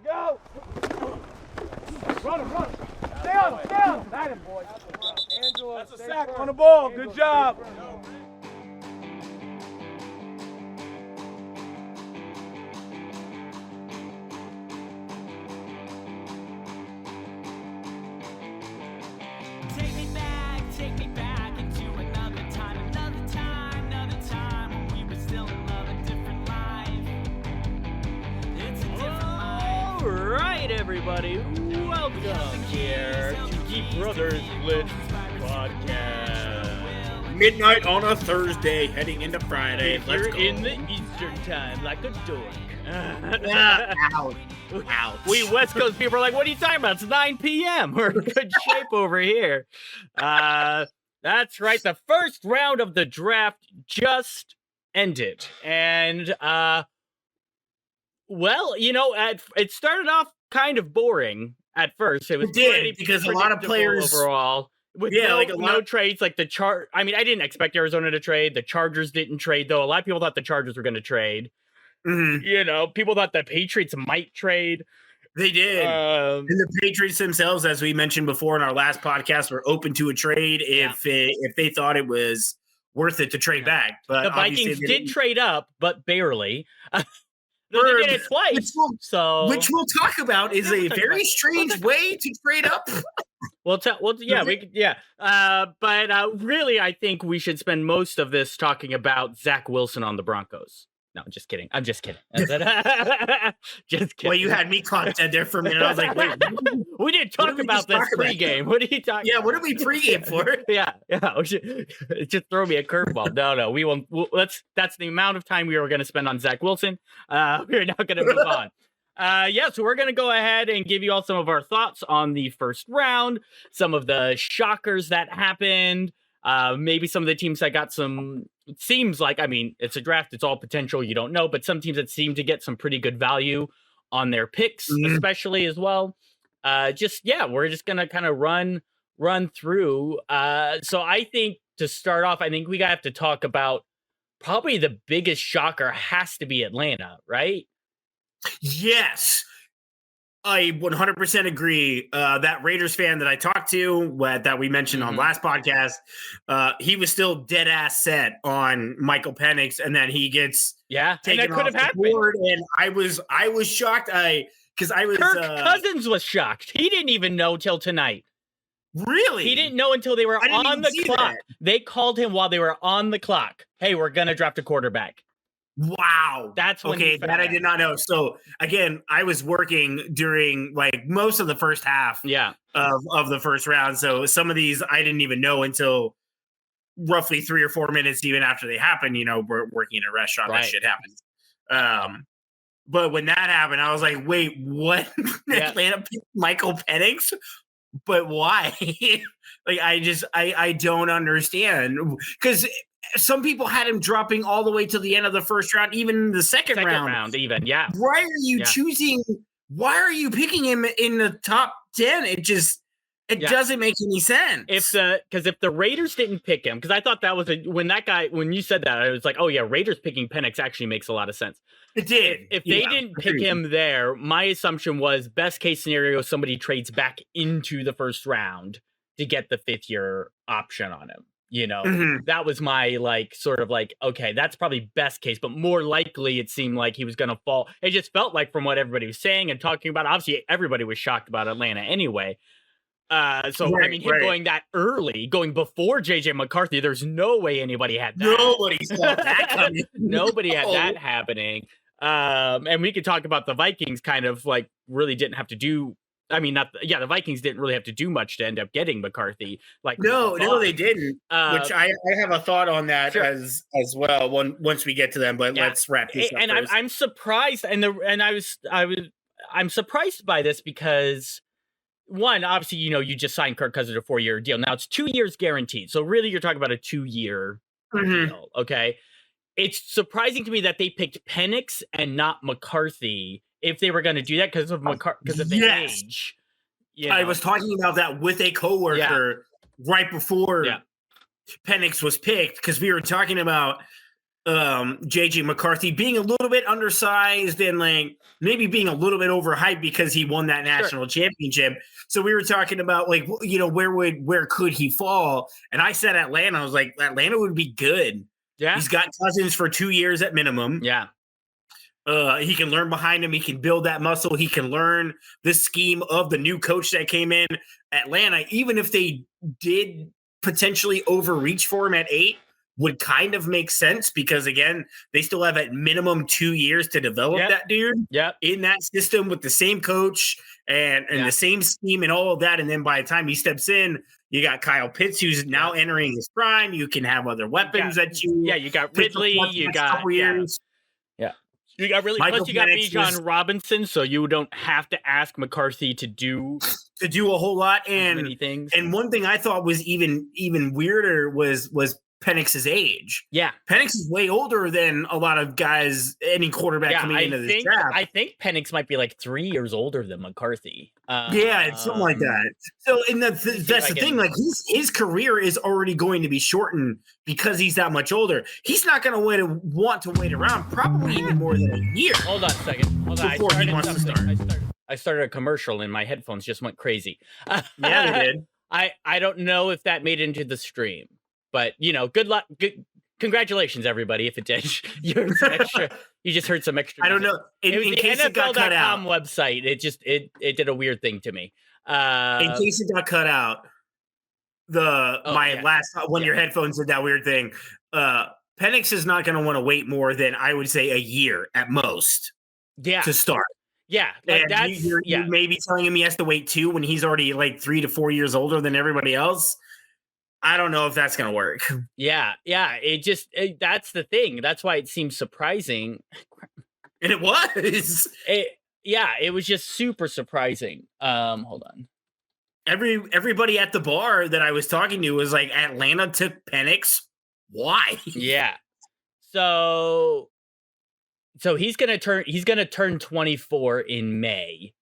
Go! Run him, run him. Stay on him, stay on him. That him, boys. Angela, that's a sack on the ball. Good job. Take me back into another time when we were still in love, a different life. It's a different life. All right, everybody, welcome here to Geek Brothers Blitz Podcast. Midnight on a Thursday, heading into Friday. If Let's you're go. in the Eastern time, like a dork. Ouch. Ouch. We West Coast people are like, what are you talking about? It's 9 p.m. We're in good shape over here. That's right. The first round of the draft just ended. And, well, you know, it started off kind of boring at first. It was because a lot of players overall. With no trades, like the I mean, I didn't expect Arizona to trade. The Chargers didn't trade, though. A lot of people thought the Chargers were going to trade. Mm-hmm. You know, people thought the Patriots might trade. They did. And the Patriots themselves, as we mentioned before in our last podcast, were open to a trade if they thought it was worth it to trade back. But the Vikings did trade up, but barely. They did it twice. Which we'll talk about is a very strange way to trade up. But really, I think we should spend most of this talking about Zach Wilson on the Broncos. No, just kidding. I'm just kidding. Just kidding. Well, you had me caught dead there for a minute. I was like, wait, we didn't talk about this pregame. What are you talking about? What did we pregame for? Just throw me a curveball. No, we won't. That's the amount of time we were going to spend on Zach Wilson. We're not going to move on. So we're going to go ahead and give you all some of our thoughts on the first round, some of the shockers that happened, maybe some of the teams that got some, it seems like, I mean, it's a draft, it's all potential, you don't know, but some teams that seem to get some pretty good value on their picks, especially as well. We're just going to kind of run through. So I think to start off, I think we have to talk about probably the biggest shocker has to be Atlanta, right? Yes, I 100% agree. That Raiders fan that I talked to, that we mentioned on last podcast, he was still dead ass set on Michael Penix, and then he gets taken off the board. And I was shocked. Kirk Cousins was shocked. He didn't even know till tonight. Really? He didn't know until they were on the clock. They called him while they were on the clock. Hey, we're gonna draft a quarterback. Wow. That's when that I did not know. So again, I was working during like most of the first half of the first round. So some of these I didn't even know until roughly 3 or 4 minutes even after they happened. You know, we're working in a restaurant, that shit happens. But when that happened, I was like, wait, what? Atlanta picked Michael Penix? But why? Like, I don't understand. Because some people had him dropping all the way to the end of the first round, even the second round even. Why are you choosing? Why are you picking him in the top 10? It doesn't make any sense. Because if the Raiders didn't pick him, because I thought that was when you said that, I was like, oh yeah, Raiders picking Penix actually makes a lot of sense. It did. If they didn't pick him there, my assumption was best case scenario, somebody trades back into the first round to get the 5th-year option on him. You know, that was my okay, that's probably best case, but more likely it seemed like he was going to fall. It just felt like from what everybody was saying and talking about, obviously everybody was shocked about Atlanta anyway. Him going that early, going before JJ McCarthy, there's no way anybody had that. Nobody saw that coming. Nobody had that happening. And we could talk about the Vikings kind of like really didn't have to do. I mean, the Vikings didn't really have to do much to end up getting McCarthy. No, they didn't. Which I have a thought on that as well. Once we get to them, but let's wrap this up. And I'm surprised, I'm surprised by this because one, obviously, you know, you just signed Kirk Cousins a 4-year deal. Now it's 2 years guaranteed, so really you're talking about a 2-year deal. Okay, it's surprising to me that they picked Penix and not McCarthy. If they were going to do that because of the age. You know? I was talking about that with a coworker right before Penix was picked because we were talking about JJ McCarthy being a little bit undersized and like maybe being a little bit overhyped because he won that national championship. So we were talking about like, you know, where could he fall? And I said Atlanta. I was like, Atlanta would be good. Yeah. He's got Cousins for 2 years at minimum. Yeah. He can learn behind him. He can build that muscle. He can learn the scheme of the new coach that came in. Atlanta, even if they did potentially overreach for him at 8, would kind of make sense because, again, they still have at minimum 2 years to develop that dude in that system with the same coach and the same scheme and all of that. And then by the time he steps in, you got Kyle Pitts, who's now entering his prime. You can have other weapons that you. Yeah, you got Ridley. You got You got really plus you got Bijan Robinson, so you don't have to ask McCarthy to do a whole lot. And many things. And one thing I thought was even weirder was Penix's age. Yeah, Penix is way older than a lot of guys. Any quarterback coming into this draft. I think Penix might be like 3 years older than McCarthy. It's something like that. So, and that's the thing. Like his career is already going to be shortened because he's that much older. He's not going to want to wait around probably even more than a year. Hold on a second. Before he wants to start. I started a commercial and my headphones just went crazy. Yeah, they did. I don't know if that made it into the stream. But, you know, good luck. Congratulations, everybody. If it did, you just heard some extra. I don't know. In case NFL. it got cut out. Website. It did a weird thing to me. In case it got cut out, your headphones did that weird thing. Penix is not going to want to wait more than I would say a year at most. Yeah. To start. Yeah, like you may be telling him he has to wait 2 when he's already like 3 to 4 years older than everybody else. I don't know if that's going to work. Yeah. That's the thing. That's why it seems surprising. And it was. It was just super surprising. Hold on. Everybody at the bar that I was talking to was like, Atlanta took Penix. Why? Yeah. So he's going to turn 24 in May.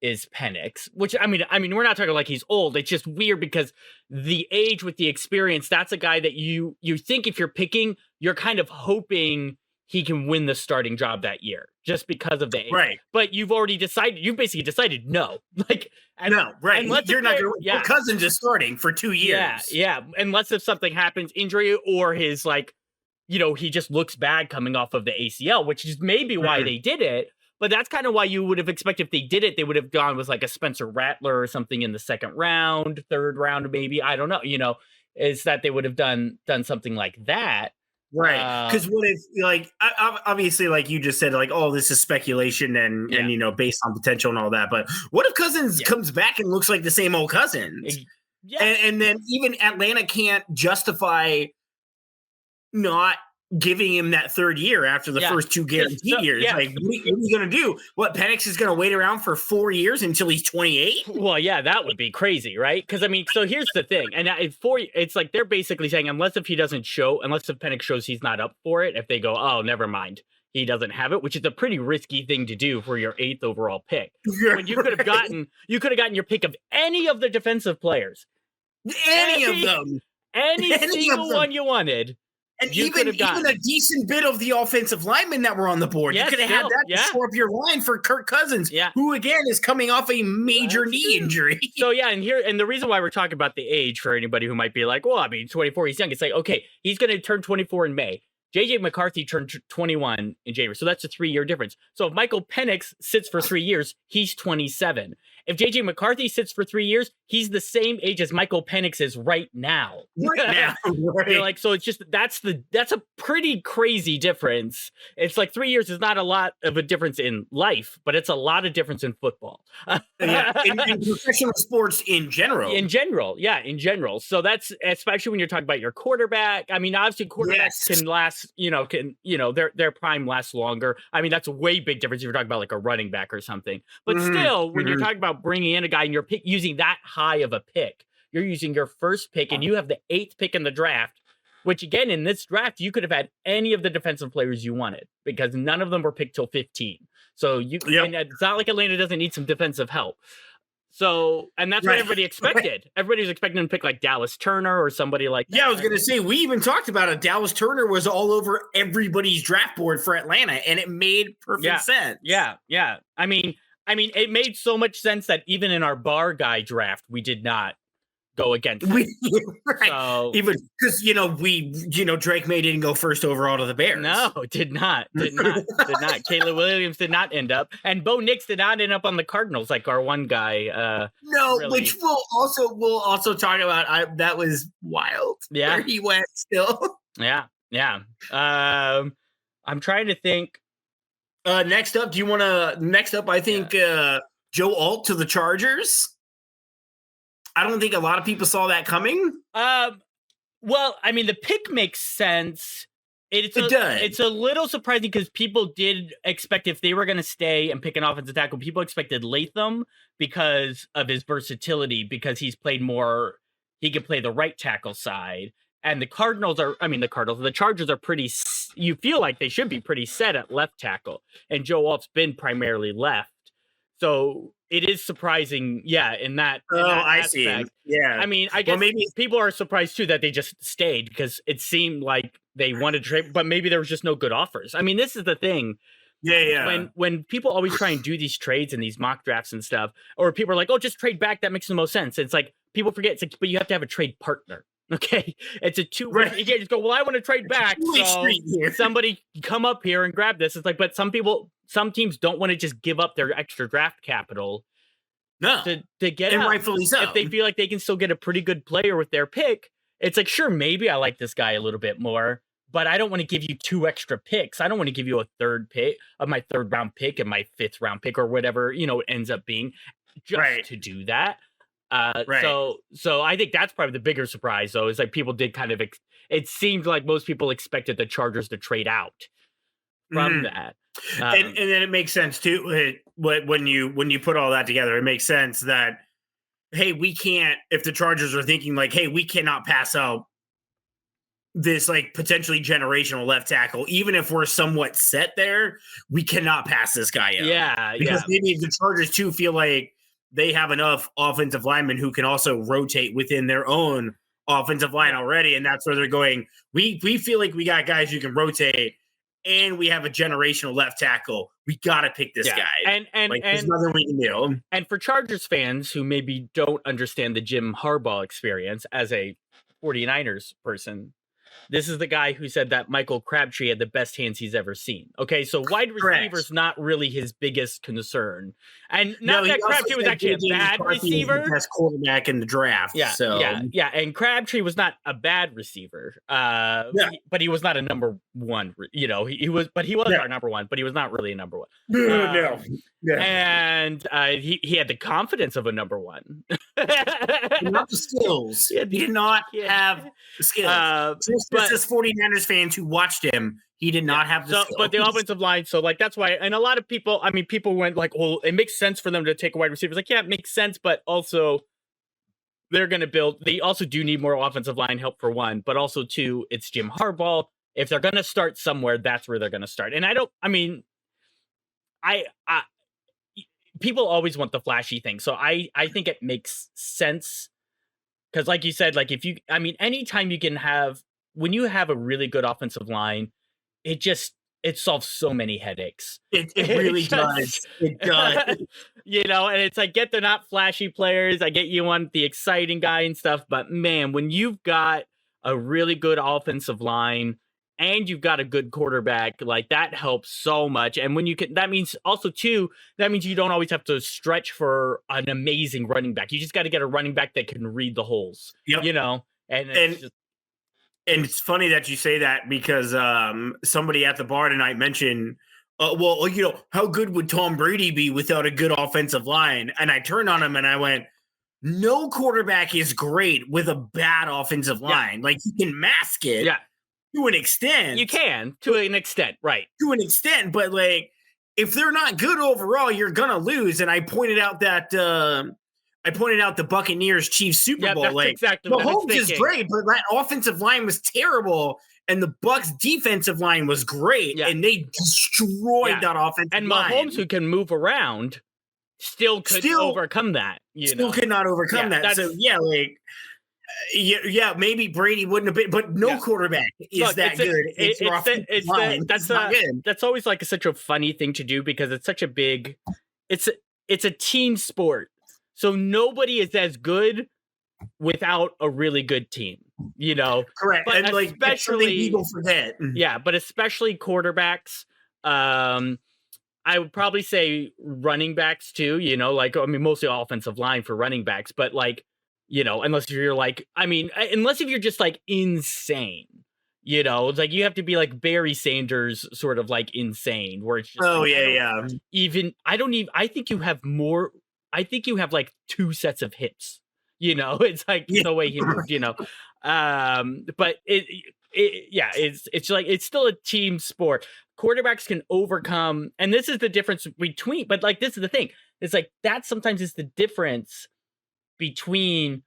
Is Penix, which I mean, we're not talking like he's old. It's just weird because the age with the experience, that's a guy that you think if you're picking, you're kind of hoping he can win the starting job that year just because of the age. Right. But you've basically decided no. Like, no, right. You're not going to, Cousins is starting for 2 years. Yeah. Unless if something happens, injury or his like, you know, he just looks bad coming off of the ACL, which is maybe why they did it. But that's kind of why you would have expected if they did it, they would have gone with like a Spencer Rattler or something in the second round, third round, maybe. I don't know. You know, is that they would have done something like that. Right. Because what if, like, obviously, like you just said, like, oh, this is speculation and you know, based on potential and all that. But what if Cousins comes back and looks like the same old Cousins? Yeah. And then even Atlanta can't justify not giving him that third year after the first 2 guaranteed years. Like, what are you going to do? What, Penix is going to wait around for 4 years until he's 28? Well, yeah, that would be crazy, right? Because, I mean, so here's the thing. And it's like they're basically saying, unless if Penix shows he's not up for it, if they go, oh, never mind, he doesn't have it, which is a pretty risky thing to do for your 8th overall pick. When you could have gotten your pick of any of the defensive players. Any of them. Any single one you wanted. And even a decent bit of the offensive linemen that were on the board. You could have had that to shore up your line for Kirk Cousins, who, again, is coming off a major knee injury. So, and the reason why we're talking about the age for anybody who might be like, well, I mean, 24, he's young. It's like, okay, he's going to turn 24 in May. JJ McCarthy turned 21 in January. So that's a 3-year difference. So if Michael Penix sits for 3 years, he's 27. If JJ McCarthy sits for 3 years, he's the same age as Michael Penix is right now. Right. You're like, so it's just that's a pretty crazy difference. It's like 3 years is not a lot of a difference in life, but it's a lot of difference in football. In professional sports in general. In general. So that's especially when you're talking about your quarterback. I mean, obviously quarterbacks can last, their prime lasts longer. I mean, that's a way big difference if you're talking about like a running back or something. But still, when you're talking about bringing in a guy and you're using that high of a pick, you're using your first pick and you have the 8th pick in the draft, which again, in this draft, you could have had any of the defensive players you wanted because none of them were picked till 15. So and it's not like Atlanta doesn't need some defensive help. So, and that's what everybody expected. Everybody was expecting him to pick like Dallas Turner or somebody like that. Yeah, I was going to say, we even talked about it. Dallas Turner was all over everybody's draft board for Atlanta, and it made perfect sense. Yeah. I mean, it made so much sense that even in our bar guy draft, we did not go against it. Right. So, even because Drake May didn't go first overall to the Bears. No, did not. Caleb Williams did not end up, and Bo Nix did not end up on the Cardinals like our one guy. No, really. Which we'll also talk about. That was wild. Yeah, where he went still. Yeah. I'm trying to think. Next up, I think Joe Alt to the Chargers. I don't think a lot of people saw that coming. Well, I mean, the pick makes sense. It does. It's a little surprising because people did expect if they were going to stay and pick an offensive tackle, people expected Latham because of his versatility, because he's played more. He can play the right tackle side. And the Chargers are pretty, you feel like they should be pretty set at left tackle. And Joe Alt's been primarily left. So it is surprising, in that aspect. See. Yeah. I mean, I guess maybe people are surprised too that they just stayed because it seemed like they wanted to trade, but maybe there was just no good offers. I mean, this is the thing. Yeah. When people always try and do these trades and these mock drafts and stuff, or people are like, "Oh, just trade back. That makes the most sense." It's like people forget. It's like, but you have to have a trade partner. Okay, it's a two-way. Right. You can't just go, well, I want to trade back, so somebody come up here and grab this. It's like, but some teams don't want to just give up their extra draft capital to get and out. Rightfully so. If they feel like they can still get a pretty good player with their pick, it's like, sure, maybe I like this guy a little bit more, but I don't want to give you 2 extra picks. I don't want to give you a third pick of my 3rd round pick and my 5th round pick or whatever, it ends up being just to do that. So I think that's probably the bigger surprise, though, is like people did kind of. It seemed like most people expected the Chargers to trade out from that, and then it makes sense too. When you put all that together, it makes sense that hey, we can't. If the Chargers are thinking like, hey, we cannot pass out this like potentially generational left tackle, even if we're somewhat set there, we cannot pass this guy out. Because maybe the Chargers too feel like they have enough offensive linemen who can also rotate within their own offensive line already. And that's where they're going. We feel like we got guys who can rotate and we have a generational left tackle. We got to pick this guy. And there's nothing we can do. And for Chargers fans who maybe don't understand the Jim Harbaugh experience as a 49ers person, this is the guy who said that Michael Crabtree had the best hands he's ever seen. Okay, so wide receiver's not really his biggest concern. And not that Crabtree was actually a bad receiver. Best quarterback in the draft. Yeah. And Crabtree was not a bad receiver. But he was not a number one. He was our number one, but he was not really a number one. No. And he had the confidence of a number one. Not the skills. He did not have the skills. But this 49ers fans who watched him, he did not have the skills. But the offensive line, so like that's why, and a lot of people, people went like, well, it makes sense for them to take a wide receiver. It's like, yeah, it makes sense, but also they're going to build. They also do need more offensive line help for one, but also two, it's Jim Harbaugh. If they're going to start somewhere, that's where they're going to start. And people always want the flashy thing. So I think it makes sense. Because like you said, like anytime you can have, when you have a really good offensive line, it solves so many headaches. It really does. It does. And it's like, they're not flashy players. I get you want the exciting guy and stuff, but man, when you've got a really good offensive line and you've got a good quarterback, like that helps so much. And when that means you don't always have to stretch for an amazing running back. You just got to get a running back that can read the holes. Yep. And it's funny that you say that because somebody at the bar tonight mentioned, how good would Tom Brady be without a good offensive line? And I turned on him and I went, no quarterback is great with a bad offensive line. Like you can mask it to an extent. You can, to an extent, right. To an extent, but like if they're not good overall, you're going to lose. And I pointed out that the Buccaneers Chiefs Super Bowl. That's exactly Mahomes is great, but that offensive line was terrible, and the Bucs defensive line was great, and they destroyed that offensive line. And Mahomes, who can move around, still couldn't overcome that. Still could not overcome that. So yeah, like. Yeah, maybe Brady wouldn't have been, but no quarterback is that good. That's always like such a funny thing to do because it's such a big, it's a team sport. So nobody is as good without a really good team, Correct. But and especially people forget. Yeah, but especially quarterbacks. I would probably say running backs too. Mostly offensive line for running backs, but unless if you're just like insane, it's like you have to be like Barry Sanders sort of like insane where it's just I think you have like 2 sets of hips, it's like the way he moved, but it's like, it's still a team sport. Quarterbacks can overcome, and this is the difference between, but like, this is the thing. It's like, that sometimes is the difference between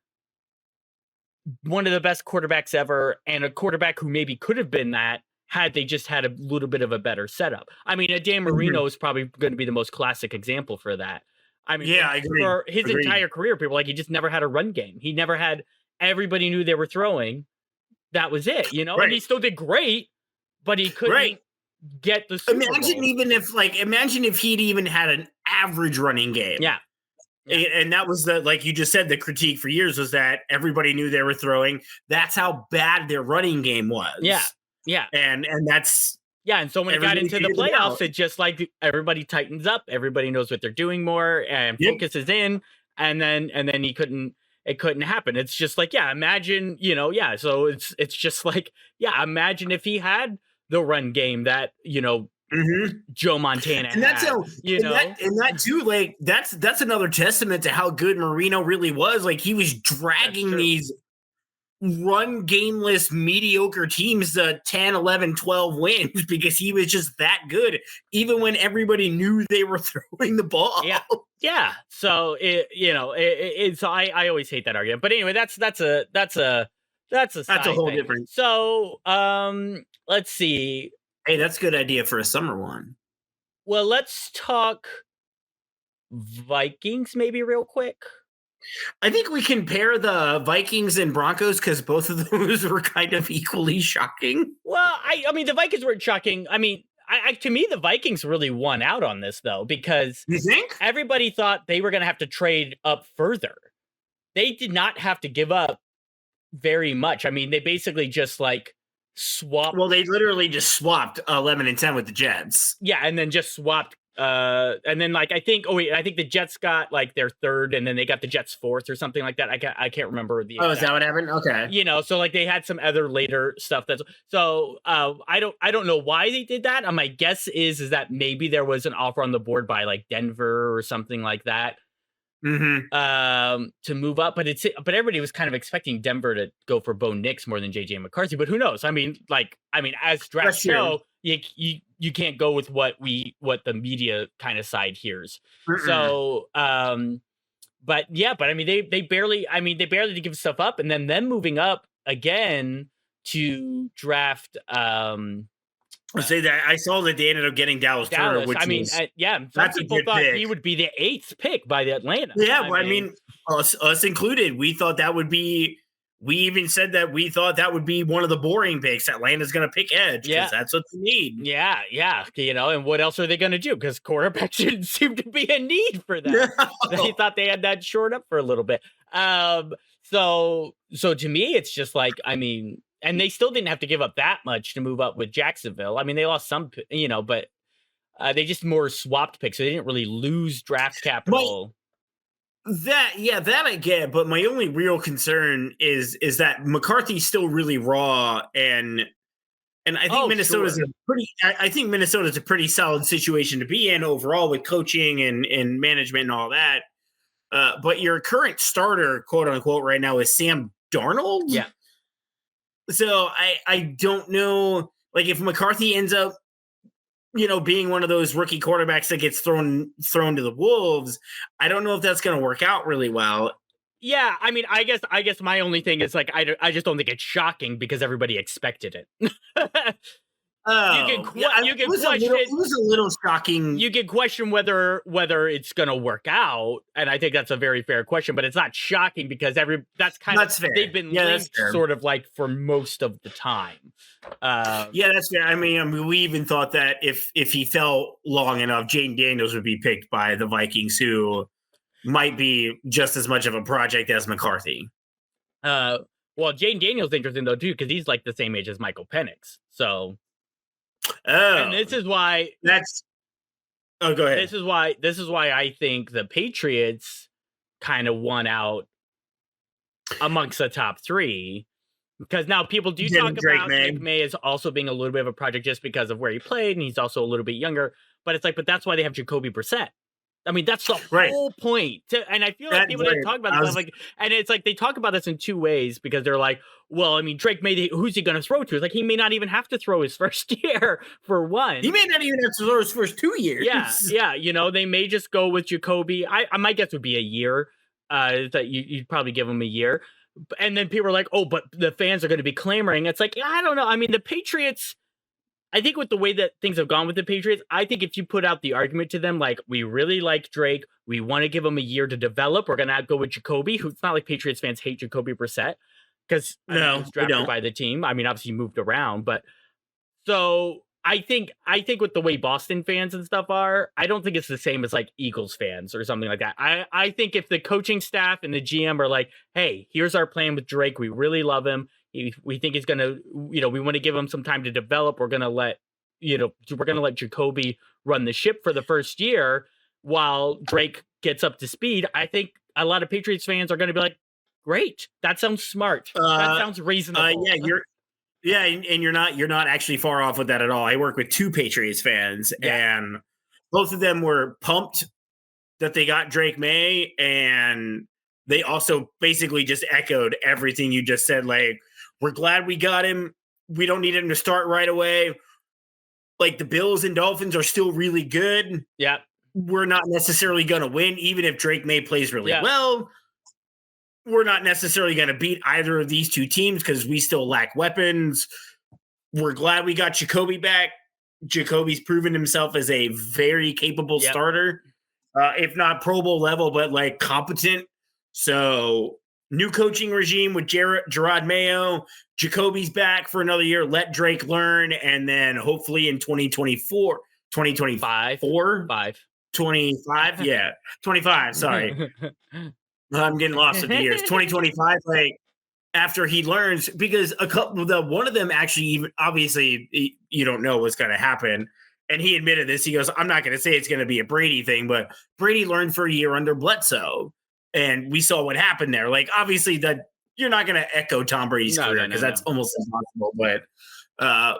one of the best quarterbacks ever and a quarterback who maybe could have been that had they just had a little bit of a better setup. I mean, Dan Marino is probably going to be the most classic example for that. I mean, I agree. For his entire career, people he just never had a run game. He never had, everybody knew they were throwing. That was it, Right. And he still did great, but he couldn't get the Super Bowl. Imagine if he'd even had an average running game. Yeah. And that was like you just said, the critique for years was that everybody knew they were throwing. That's how bad their running game was. Yeah. Yeah. And that's. Yeah. And so when it got into the playoffs, it just like everybody tightens up. Everybody knows what they're doing more and focuses in. And then it couldn't happen. It's just like, imagine, so it's just like, imagine if he had the run game that, Joe Montana and that's and that too, like that's another testament to how good Marino really was. Like, he was dragging these run gameless mediocre teams to 10, 11, 12 wins because he was just that good, even when everybody knew they were throwing the ball. Yeah. So I always hate that argument, but anyway, that's a whole different. So let's see. Hey, that's a good idea for a summer one. Well, let's talk Vikings maybe real quick. I think we compare the Vikings and Broncos because both of those were kind of equally shocking. Well, I mean, the Vikings weren't shocking. I mean, to me, the Vikings really won out on this, though, because you think everybody thought they were going to have to trade up further. They did not have to give up very much. I mean, they basically just like swapped. Well, they literally just swapped 11 and 10 with the Jets. Yeah, and then just swapped. And then like I think the Jets got like their 3rd, and then they got the Jets 4th or something like that. I can't remember the. Is that what happened? Okay. So like they had some other later stuff I don't know why they did that. My guess is that maybe there was an offer on the board by like Denver or something like that. To move up, but everybody was kind of expecting Denver to go for Bo Nix more than JJ McCarthy, but who knows? I mean, as drafts show, you can't go with what the media kind of side hears. So, but I mean, they barely to give stuff up, and then them moving up again to draft. I say that I saw that they ended up getting Dallas Turner, which some people thought he would be the 8th pick by the Atlanta. Yeah, I mean, us included. We thought that would be. We even said that we thought that would be one of the boring picks. Atlanta's going to pick edge because that's what they need. Yeah. And what else are they going to do? Because quarterback didn't seem to be a need for that. No. They thought they had that shored up for a little bit. So to me, it's just like, I mean. And they still didn't have to give up that much to move up with Jacksonville. I mean, they lost some, but they just more swapped picks. So they didn't really lose draft capital. That I get. But my only real concern is that McCarthy's still really raw, and I think Minnesota's Minnesota's a pretty solid situation to be in overall with coaching and management and all that. But your current starter, quote unquote, right now is Sam Darnold. Yeah. So I don't know, like if McCarthy ends up, being one of those rookie quarterbacks that gets thrown to the wolves, I don't know if that's going to work out really well. Yeah, I mean, I guess my only thing is like I just don't think it's shocking because everybody expected it. you can question. It was a little shocking. You can question whether it's going to work out, and I think that's a very fair question. But it's not shocking because that's fair. They've been linked sort of like for most of the time. Yeah, that's fair. I mean, we even thought that if he fell long enough, Jaden Daniels would be picked by the Vikings, who might be just as much of a project as McCarthy. Well, Jaden Daniels interesting though too because he's like the same age as Michael Penix, so. And this is why go ahead. This is why I think the Patriots kind of won out amongst the top three. Because now people do talk about Drake May as also being a little bit of a project just because of where he played, and he's also a little bit younger. But it's like, but that's why they have Jacoby Brissett. I mean, that's the whole point. And I feel like people don't talk about this. Like, and it's like they talk about this in two ways because they're like, well, I mean, Drake May, who's he going to throw to? It's like he may not even have to throw his first year for one. He may not even have to throw his first 2 years. Yeah. You know, they may just go with Jacoby. My guess would be a year. That you'd probably give him a year. And then people are like, oh, but the fans are going to be clamoring. It's like, I don't know. I mean, the Patriots. I think with the way that things have gone with the Patriots, I think if you put out the argument to them, like, we really like Drake, we want to give him a year to develop, we're going to go with Jacoby, who it's not like Patriots fans hate Jacoby Brissett, because he was drafted by the team. I mean, obviously he moved around, but so I think with the way Boston fans and stuff are, I don't think it's the same as like Eagles fans or something like that. I think if the coaching staff and the GM are like, hey, here's our plan with Drake, we really love him. We think he's going to, we want to give him some time to develop. We're going to let Jacoby run the ship for the first year while Drake gets up to speed. I think a lot of Patriots fans are going to be like, great. That sounds smart. That sounds reasonable. And you're not actually far off with that at all. I work with 2 Patriots fans and both of them were pumped that they got Drake May. And they also basically just echoed everything you just said. Like, we're glad we got him. We don't need him to start right away. Like, the Bills and Dolphins are still really good. Yeah. We're not necessarily going to win, even if Drake May plays really well. We're not necessarily going to beat either of these 2 teams because we still lack weapons. We're glad we got Jacoby back. Jacoby's proven himself as a very capable starter, if not Pro Bowl level, but like competent. So new coaching regime with Gerard Mayo. Jacoby's back for another year. Let Drake learn. And then hopefully in 2024, 2025, 25. Yeah. 25. Sorry. I'm getting lost with the years. 2025, like after he learns, because one of them actually, even obviously you don't know what's going to happen. And he admitted this. He goes, I'm not going to say it's going to be a Brady thing, but Brady learned for a year under Bledsoe. And we saw what happened there. Like, obviously, that you're not going to echo Tom Brady's career because that's almost impossible.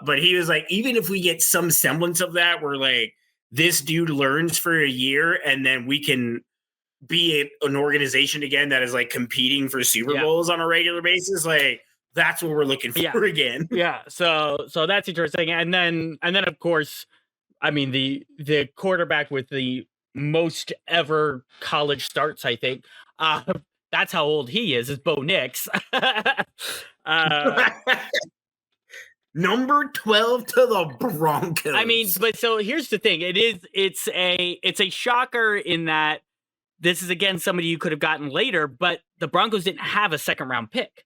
But he was like, even if we get some semblance of that, where like this dude learns for a year and then we can be an organization again that is like competing for Super Bowls on a regular basis, like that's what we're looking for again. Yeah. So that's interesting. And then of course, I mean the quarterback with the most ever college starts, I think. That's how old he is Bo Nix. Number 12 to the Broncos. I mean, but so here's the thing. It's a shocker in that this is again somebody you could have gotten later, but the Broncos didn't have a second round pick.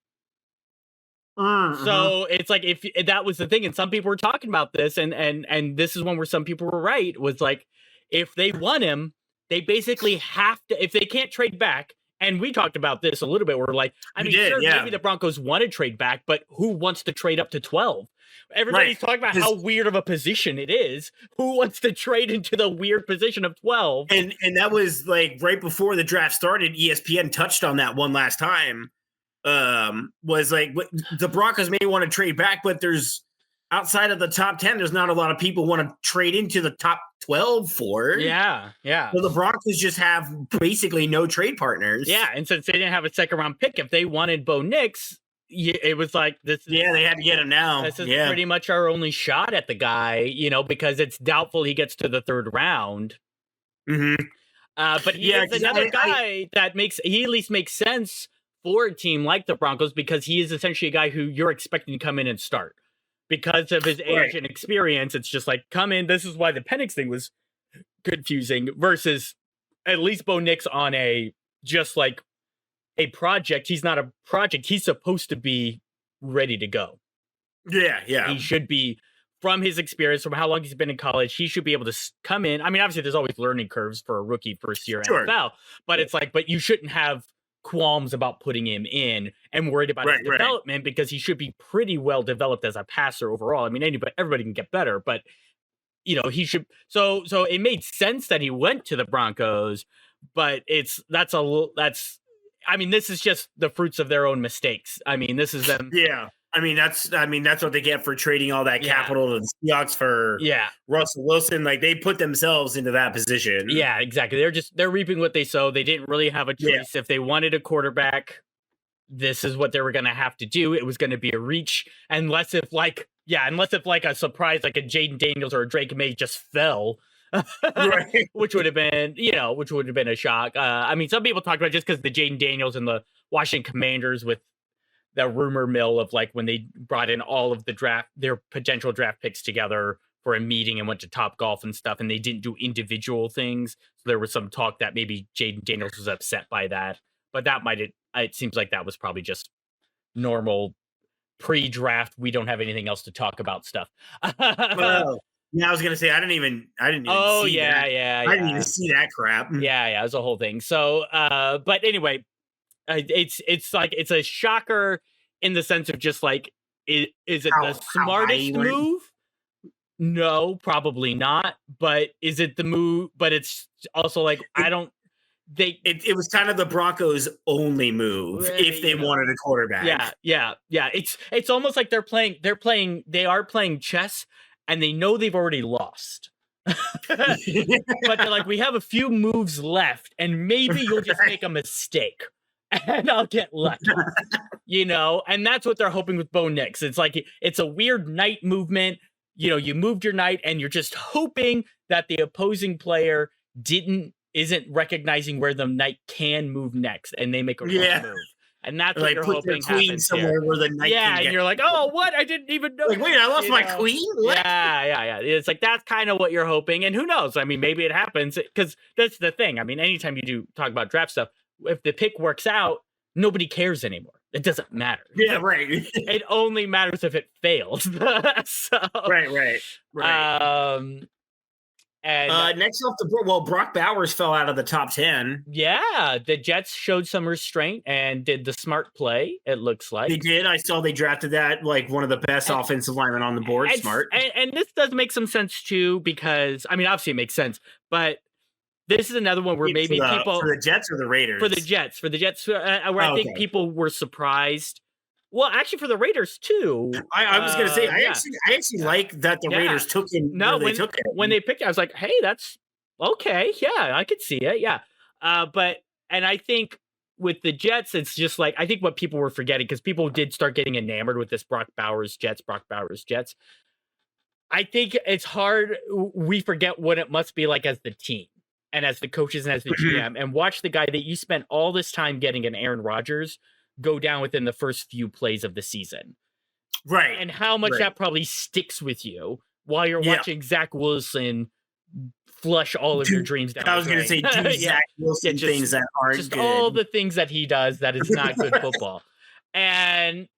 So it's like if that was the thing, and some people were talking about this, and this is one where some people were right, was like if they want him, they basically have to, if they can't trade back. And we talked about this a little bit. We're like, I mean, maybe the Broncos want to trade back, but who wants to trade up to 12? Everybody's talking about how weird of a position it is. Who wants to trade into the weird position of 12? And that was like right before the draft started. ESPN touched on that one last time. Was like the Broncos may want to trade back, but there's outside of the top 10, there's not a lot of people want to trade into the top 12 for. Yeah. So the Broncos just have basically no trade partners. Yeah, and since they didn't have a second round pick, if they wanted Bo Nix, it was like this. They had to get him now. This is pretty much our only shot at the guy, because it's doubtful he gets to the third round. Mm-hmm. But he is another guy that he at least makes sense for a team like the Broncos because he is essentially a guy who you're expecting to come in and start. because of his age and experience. It's just like, come in. This is why the Penix thing was confusing versus at least Bo Nix on a project. He's not a project. He's supposed to be ready to go. Yeah. He should be, from his experience, from how long he's been in college, he should be able to come in. I mean, obviously there's always learning curves for a rookie first year NFL, but it's like, but you shouldn't have qualms about putting him in and worried about his development because he should be pretty well developed as a passer overall. I mean, everybody can get better, but he should. So it made sense that he went to the Broncos, but I mean, this is just the fruits of their own mistakes. I mean, this is them. Yeah. I mean, that's what they get for trading all that capital to the Seahawks for Russell Wilson. Like, they put themselves into that position. Yeah, exactly. They're reaping what they sow. They didn't really have a choice. If they wanted a quarterback, this is what they were going to have to do. It was going to be a reach, unless if a surprise, like a Jaden Daniels or a Drake May just fell. which would have been a shock. I mean, some people talk about just because the Jaden Daniels and the Washington Commanders with the rumor mill of like when they brought in all of their potential draft picks together for a meeting and went to Top Golf and stuff, and they didn't do individual things. So there was some talk that maybe Jaden Daniels was upset by that, but it seems like that was probably just normal pre-draft. We don't have anything else to talk about stuff. Yeah, I was gonna say I didn't even Oh see yeah, that. yeah. I didn't even see that crap. Yeah, it was a whole thing. So, but anyway, it's like it's a shocker in the sense of just like, is it the smartest move? No, probably not. But is it the move? But it's also like it was kind of the Broncos' only move if they wanted a quarterback. Yeah. It's almost like they are playing chess. And they know they've already lost. But they're like, we have a few moves left, and maybe you'll just make a mistake, and I'll get lucky. And that's what they're hoping with Bo Nix. It's like, it's a weird knight movement. You moved your knight, and you're just hoping that the opposing player isn't recognizing where the knight can move next, and they make a wrong move. And that's what you're hoping happens somewhere where the knight and you're like, oh, what? I didn't even know. Like, wait, I lost my queen? What? Yeah. It's like, that's kind of what you're hoping. And who knows? I mean, maybe it happens, because that's the thing. I mean, anytime you do talk about draft stuff, if the pick works out, nobody cares anymore. It doesn't matter. Yeah, right. It only matters if it fails. Right. And next off the board, Brock Bowers fell out of the top 10. Yeah, the Jets showed some restraint and did the smart play, it looks like. They did. I saw they drafted that like one of the best offensive linemen on the board. Smart. And this does make some sense too, because, I mean, obviously it makes sense, but this is another one where maybe people... For the Jets or the Raiders? For the Jets, where I think people were surprised. Well, actually, for the Raiders too. I was going to say, I actually like that the Raiders took him. No, when they picked it, I was like, hey, that's okay. Yeah, I could see it. Yeah, and I think with the Jets, it's just like, I think what people were forgetting, because people did start getting enamored with this Brock Bowers Jets. I think it's hard. We forget what it must be like as the team and as the coaches and as the GM, and watch the guy that you spent all this time getting, an Aaron Rodgers, go down within the first few plays of the season. Right. And how much that probably sticks with you while you're watching Zach Wilson flush all of your dreams down. I was going to say, Zach Wilson things that aren't just good. All the things that he does that is not good football. And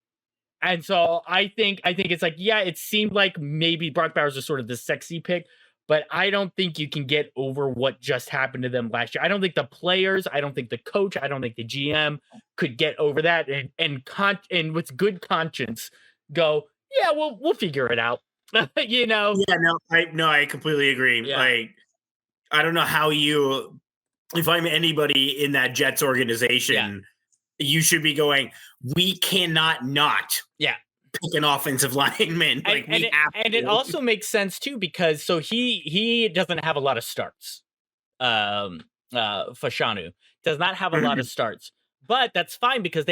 so I think it's like, it seemed like maybe Brock Bowers is sort of the sexy pick, but I don't think you can get over what just happened to them last year. I don't think the players, I don't think the coach, I don't think the GM could get over that and with good conscience go, we'll figure it out. Yeah, I completely agree. Yeah. Like, I don't know how if I'm anybody in that Jets organization, you should be going, we cannot not pick an offensive lineman. Like, and it also makes sense too, because so he doesn't have a lot of starts. Fashanu does not have a lot of starts, but that's fine, because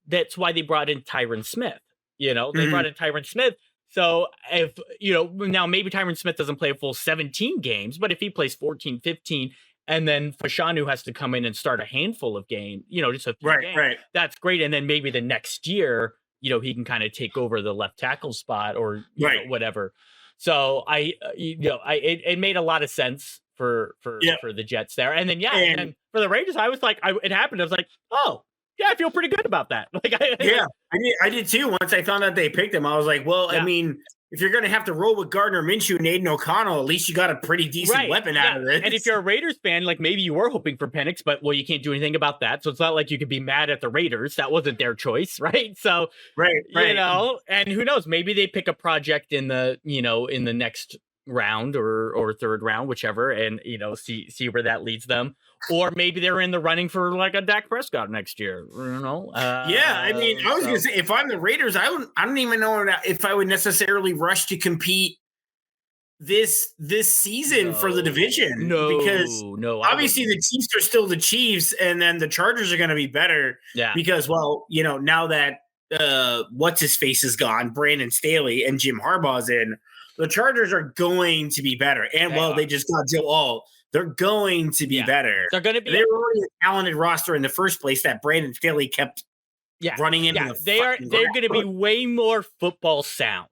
that's why they brought in Tyron Smith. They brought in Tyron Smith. So if, now maybe Tyron Smith doesn't play a full 17 games, but if he plays 14, 15, and then Fashanu has to come in and start a handful of games, just a few games, that's great. And then maybe the next year, he can kind of take over the left tackle spot or whatever. So it made a lot of sense for the Jets there. And then, and then for the Raiders, I was like, it happened. I was like, oh, yeah, I feel pretty good about that. I did too. Once I found out they picked him, I was like, well, I mean, if you're going to have to roll with Gardner Minshew and Aiden O'Connell, at least you got a pretty decent weapon out of this. And if you're a Raiders fan, like maybe you were hoping for Penix, but you can't do anything about that. So it's not like you could be mad at the Raiders. That wasn't their choice, right? So, and who knows? Maybe they pick a project in the next round or third round, whichever, and see where that leads them. Or maybe they're in the running for like a Dak Prescott next year. I mean, I was gonna say, if I'm the Raiders, I don't even know if I would necessarily rush to compete this season for the division. Because obviously the Chiefs are still the Chiefs, and then the Chargers are going to be better. Yeah, because now that what's his face is gone, Brandon Staley, and Jim Harbaugh's in, the Chargers are going to be better. And they just got Joe Alt. They're going to be better. They're going to be. They were already a talented roster in the first place that Brandon Staley kept running into. They're going to be way more football sound.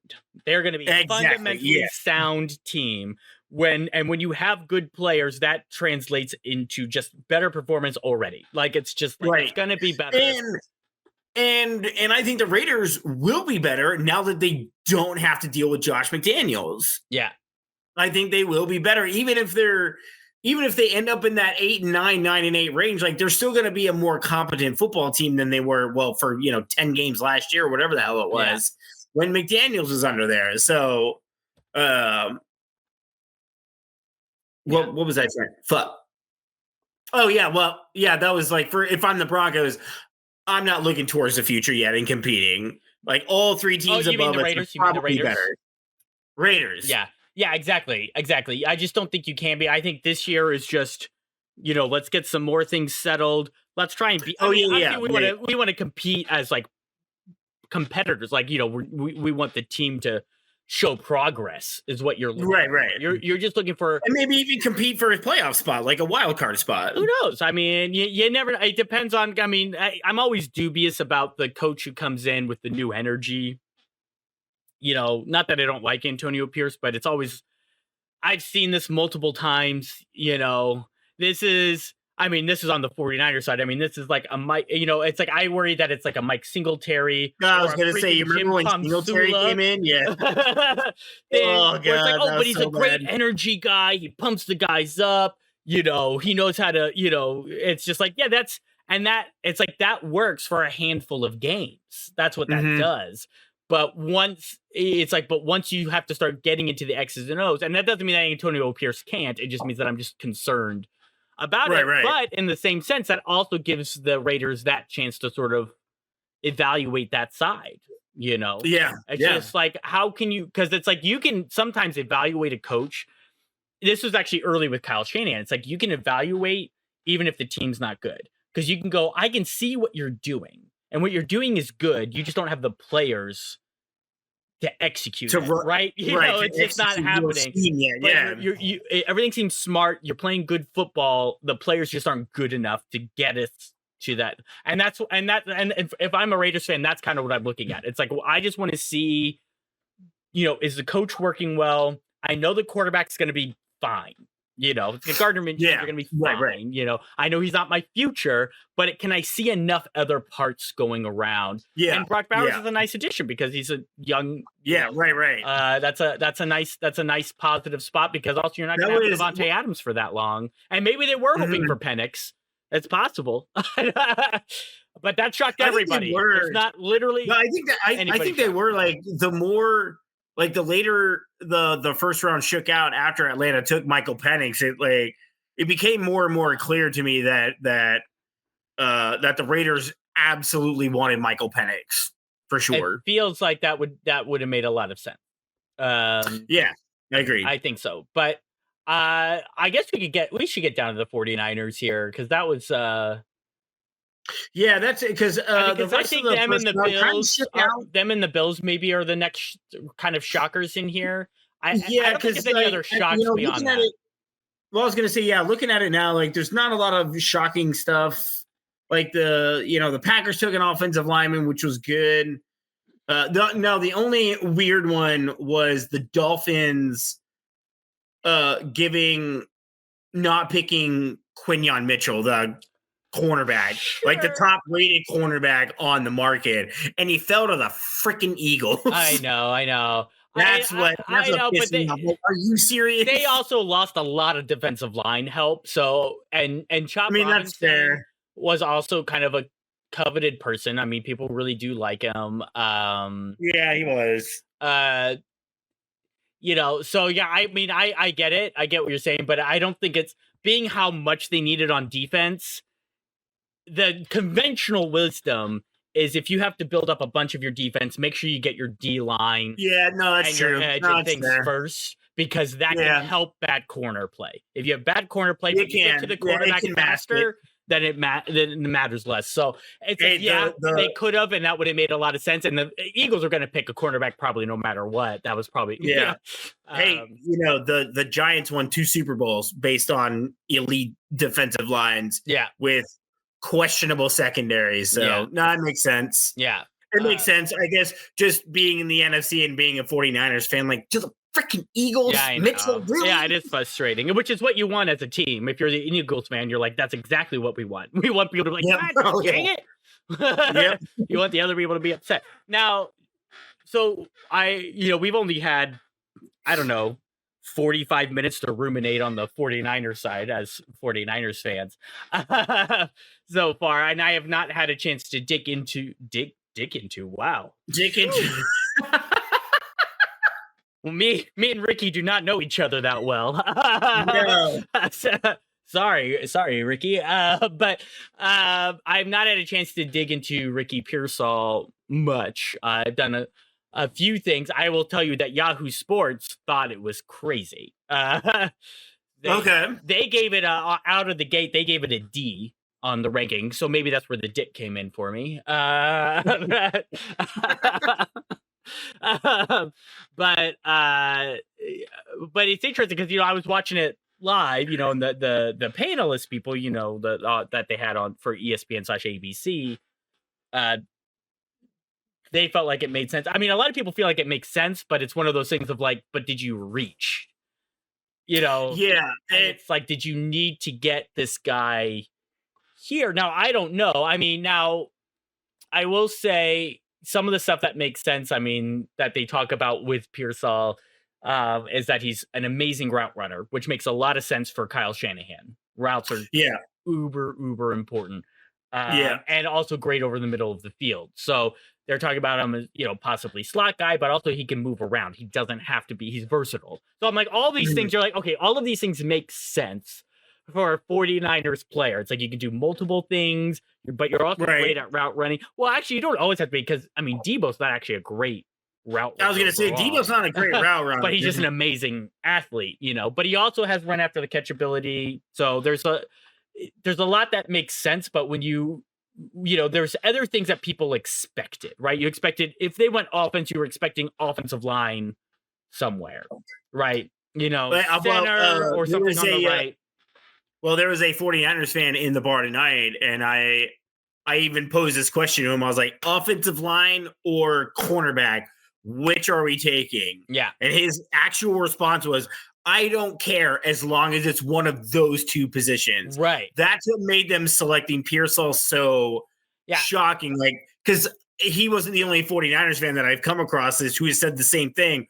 They're going to be a fundamentally sound team. When you have good players, that translates into just better performance already. Like it's just it's going to be better. And I think the Raiders will be better now that they don't have to deal with Josh McDaniels. Yeah, I think they will be better, even if they end up in that 8-9, 9-8 range. Like they're still going to be a more competent football team than they were. For 10 games last year, or whatever the hell it was when McDaniels was under there. So, what was I saying? Fuck. Oh yeah, that was like if I'm the Broncos, I'm not looking towards the future yet in competing. Like all three teams above us are probably better. Raiders. Yeah, exactly. I just don't think you can be. I think this year is just, let's get some more things settled. Let's try and be. We want to compete as like competitors. Like, we want the team to show progress is what you're looking for. Right. You're just looking for, and maybe even compete for a playoff spot, like a wild card spot. Who knows? I mean, you never. It depends on. I mean, I'm always dubious about the coach who comes in with the new energy. Not that I don't like Antonio Pierce, but it's always, I've seen this multiple times. This is on the 49ers side. I mean, this is like a Mike, it's like, I worry that it's like a Mike Singletary. No, I was going to say, you remember when Singletary came in? Yeah. But he's a great energy guy. He pumps the guys up. He knows how to, it's just like, it's like that works for a handful of games. That's what that does. But once you have to start getting into the X's and O's, and that doesn't mean that Antonio Pierce can't. It just means that I'm just concerned about it. Right. But in the same sense, that also gives the Raiders that chance to sort of evaluate that side. It's just like, how can you? Because it's like you can sometimes evaluate a coach. This was actually early with Kyle Shanahan. It's like you can evaluate even if the team's not good, because you can go, I can see what you're doing. And what you're doing is good. You just don't have the players to execute it, right? It's just not happening. You everything seems smart. You're playing good football. The players just aren't good enough to get us to that. And if I'm a Raiders fan, that's kind of what I'm looking at. It's like, well, I just want to see, is the coach working well? I know the quarterback's going to be fine. Gardner Minshew are going to be fine. Right. I know he's not my future, but can I see enough other parts going around? Yeah. And Brock Bowers is a nice addition because he's a young. Yeah. Right. That's a nice positive spot, because also you're not going to have Devontae Adams for that long, and maybe they were hoping for Penix. It's possible, but that shocked everybody. It's not literally. No, I think they were like the more. Like the later the first round shook out after Atlanta took Michael Penix, it became more and more clear to me that the Raiders absolutely wanted Michael Penix for sure. It feels like that would have made a lot of sense. I agree. I think so, but I guess we should get down to the 49ers here, because that was. Yeah, that's it. Because I think them and the Bills maybe are the next kind of shockers in here. I don't think there's any other shocks beyond that. Well, I was going to say, looking at it now, like there's not a lot of shocking stuff. Like the Packers took an offensive lineman, which was good. The only weird one was the Dolphins not picking Quinyon Mitchell, the cornerback, like the top rated cornerback on the market, and he fell to the freaking Eagles. I know. That's what pissed me off. Like, are you serious? They also lost a lot of defensive line help. So and Chop that's fair. Was also kind of a coveted person. I mean, people really do like him. Yeah, he was. So yeah, I mean, I get it. I get what you're saying, but I don't think it's being how much they needed on defense. The conventional wisdom is if you have to build up a bunch of your defense, make sure you get your D line. Yeah, no, that's true. Things first, because that can help bad corner play. If you have bad corner play, but you get to the quarterback faster, then it matters less. So it's they could have, and that would have made a lot of sense. And the Eagles are going to pick a cornerback probably no matter what. That was probably Hey, the Giants won 2 Super Bowls based on elite defensive lines. Yeah, with questionable secondaries. So no, it makes sense. Yeah. It makes sense. I guess just being in the NFC and being a 49ers fan, like, to the freaking Eagles, Mitchell, really? Yeah, it is frustrating, which is what you want as a team. If you're the Eagles fan, you're like, that's exactly what we want. We want people to be like, dang it. Yep. You want the other people to be upset. Now, so we've only had, I don't know, 45 minutes to ruminate on the 49ers side as 49ers fans so far, and I have not had a chance to dig into wow. Well, me and Ricky do not know each other that well. No. Sorry, Ricky. But I've not had a chance to dig into Ricky Pearsall much. I've done a few things. I will tell you that Yahoo Sports thought it was crazy. They gave it out of the gate. They gave it a D on the ranking, so maybe that's where the dick came in for me. But it's interesting because I was watching it live, and the panelist people, that they had on for ESPN/ABC, they felt like it made sense. I mean, a lot of people feel like it makes sense, but it's one of those things of like, but did you reach? Yeah, it's like, did you need to get this guy here? Now, I don't know. I mean, now I will say some of the stuff that makes sense, I mean, that they talk about with Pearsall is that he's an amazing route runner, which makes a lot of sense for Kyle Shanahan. Routes are uber important. And also great over the middle of the field. So they're talking about him as, possibly slot guy, but also he can move around. He doesn't have to be, he's versatile. So I'm like, all these things, you're like, okay, all of these things make sense for a 49ers player. It's like you can do multiple things, but you're also great at route running. Well, actually, you don't always have to be, because, I mean, Debo's not actually a great route runner. I was going to say, Debo's not a great route runner. But he's just an amazing athlete, But he also has run after the catch ability. So there's a lot that makes sense, but when there's other things that people expected, right? You expected, if they went offense, you were expecting offensive line somewhere, right? Center or something on the right. Well, there was a 49ers fan in the bar tonight, and I even posed this question to him. I was like, offensive line or cornerback, which are we taking? Yeah. And his actual response was, I don't care as long as it's one of those two positions. Right. That's what made them selecting Pearsall so shocking. Like, because he wasn't the only 49ers fan that I've come across who has said the same thing.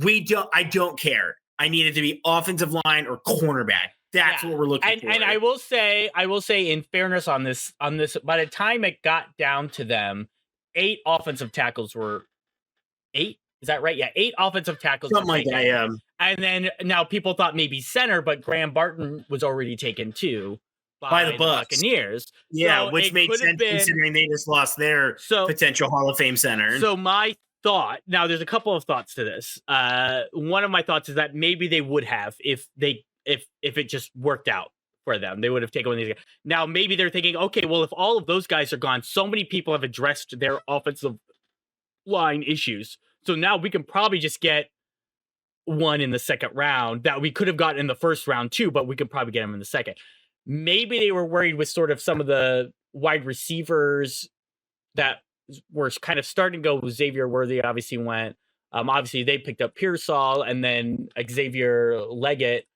I don't care. I need it to be offensive line or cornerback. That's what we're looking for. And I will say in fairness on this, by the time it got down to them, 8 offensive tackles were 8. Is that right? Yeah, 8 offensive tackles. Something like that, yeah. And then now people thought maybe center, but Graham Barton was already taken too by the Buccaneers. Yeah, so which made sense considering they just lost their potential Hall of Fame center. So my thought, now there's a couple of thoughts to this. One of my thoughts is that maybe they would have if it just worked out for them. They would have taken one of these guys. Now maybe they're thinking, okay, well, if all of those guys are gone, so many people have addressed their offensive line issues. So now we can probably just get one in the second round that we could have gotten in the first round too, but we could probably get them in the second. Maybe they were worried with sort of some of the wide receivers that were kind of starting to go. Xavier Worthy obviously went. Obviously they picked up Pearsall and then Xavier Leggett.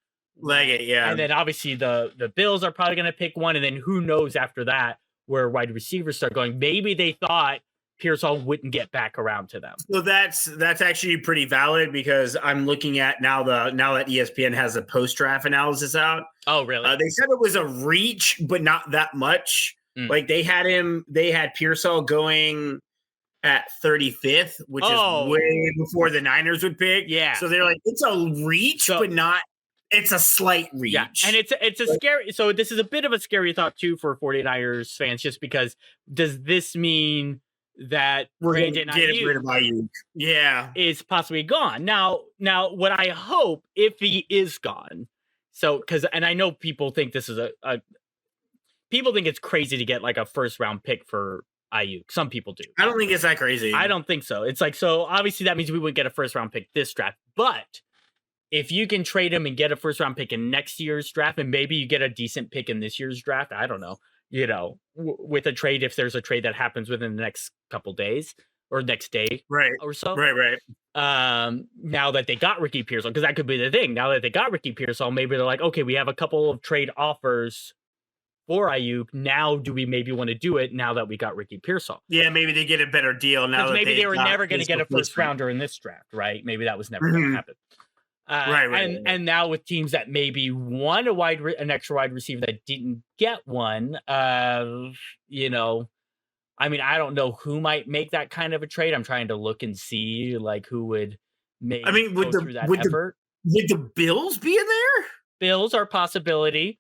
Yeah. And then obviously the Bills are probably going to pick one. And then who knows after that where wide receivers start going. Maybe they thought Pearsall wouldn't get back around to them. So that's actually pretty valid because I'm looking at now that ESPN has a post-draft analysis out. Oh, really? They said it was a reach, but not that much. Like they had Pearsall going at 35th, which is way before the Niners would pick. Yeah. So they're like, it's a reach, but not. It's a slight reach. Yeah, and it's a scary. So this is a bit of a scary thought too for 49ers fans, just because does this mean that Brandon Ayuk is possibly gone? Now, what I hope if he is gone, and I know people think this is people think it's crazy to get like a first round pick for Ayuk. Some people do. I don't think it's that crazy. I don't think so. It's like, so obviously that means we wouldn't get a first round pick this draft, but if you can trade him and get a first round pick in next year's draft, and maybe you get a decent pick in this year's draft, I don't know, with a trade, if there's a trade that happens within the next couple days or next day or so. Right. Now that they got Ricky Pearsall, because that could be the thing. Now that they got Ricky Pearsall, maybe they're like, okay, we have a couple of trade offers for Ayuk. Now, do we maybe want to do it now that we got Ricky Pearsall? Yeah, maybe they get a better deal now. That maybe they were never going to get a first rounder in this draft, right? Maybe that was never going to happen. Right. And now with teams that maybe won an extra wide receiver that didn't get one, I mean, I don't know who might make that kind of a trade. I'm trying to look and see like who would make. I mean, would the Bills be in there? Bills are a possibility.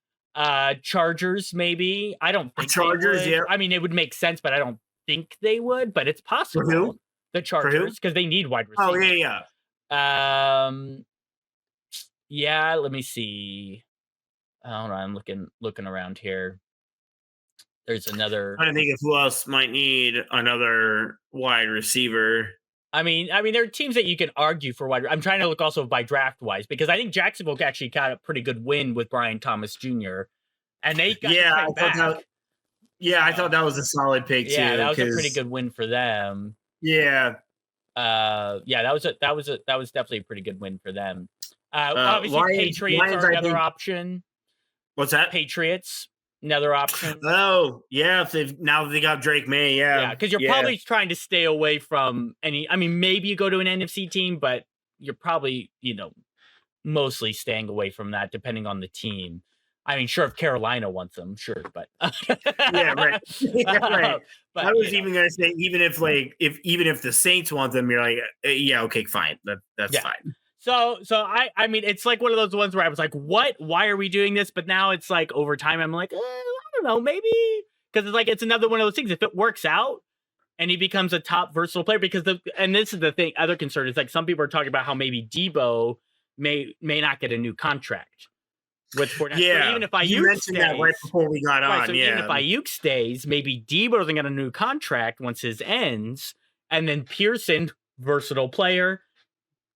Chargers maybe. I don't think Chargers. Yeah. I mean, it would make sense, but I don't think they would. But it's possible. For who? The Chargers, because they need wide receivers. Oh yeah. Yeah, let me see. Hold on, I'm looking around here. There's another. I think of who else might need another wide receiver. I mean, there are teams that you can argue for wide. I'm trying to look also by draft wise because I think Jacksonville actually got a pretty good win with Brian Thomas Jr. And they got back. I thought that was a solid pick too. Yeah, that was a pretty good win for them. Yeah. That was definitely a pretty good win for them. Obviously, Patriots are another option. What's that? Patriots, another option. Oh, yeah. Now they got Drake May. Yeah, because you're probably trying to stay away from any. I mean, maybe you go to an NFC team, but you're probably mostly staying away from that, depending on the team. I mean, sure, if Carolina wants them, sure, but yeah, right. Right. But, I was even gonna say, even if the Saints want them, you're like, yeah, okay, fine, that's fine. So I mean, it's like one of those ones where I was like, what? Why are we doing this? But now it's like over time, I'm like, I don't know, maybe because it's like it's another one of those things. If it works out and he becomes a top versatile player, because and this is the thing, other concern is like some people are talking about how maybe Debo may not get a new contract with Fortnite. Yeah, so even if Ayuk you mentioned that right before we got on. So even if Ayuk stays, maybe Debo doesn't get a new contract once his ends, and then Pearson, versatile player,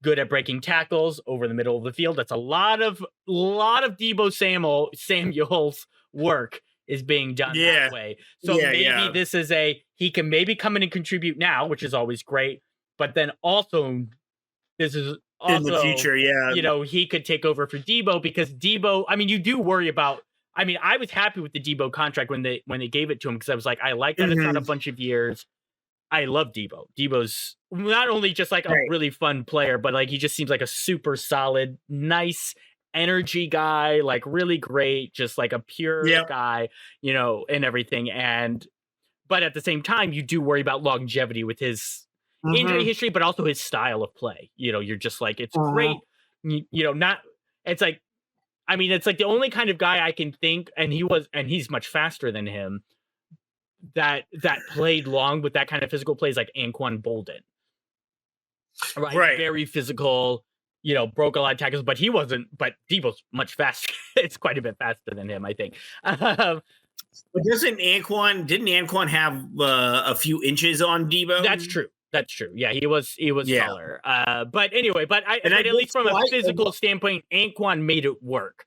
good at breaking tackles over the middle of the field. That's a lot of Debo Samuel's work is being done that way. So maybe this is he can maybe come in and contribute now, which is always great. But then also this is also, in the future, he could take over for Debo because Debo, I mean, you do worry about. I mean, I was happy with the Debo contract when they gave it to him because I was like, I like that it's not a bunch of years. I love Debo. Debo's not only just like a really fun player, but like he just seems like a super solid, nice energy guy, like really great, just like a pure guy, and everything. But at the same time, you do worry about longevity with his injury history, but also his style of play. You're just like, it's great. It's like, I mean, it's like the only kind of guy I can think, and he's much faster than him, that played long with that kind of physical plays like Anquan Bolden. Right. Very physical, broke a lot of tackles, but Debo's much faster. It's quite a bit faster than him, I think. But didn't Anquan have a few inches on Debo? That's true. Yeah, he was taller. But anyway, at least from a physical standpoint, Anquan made it work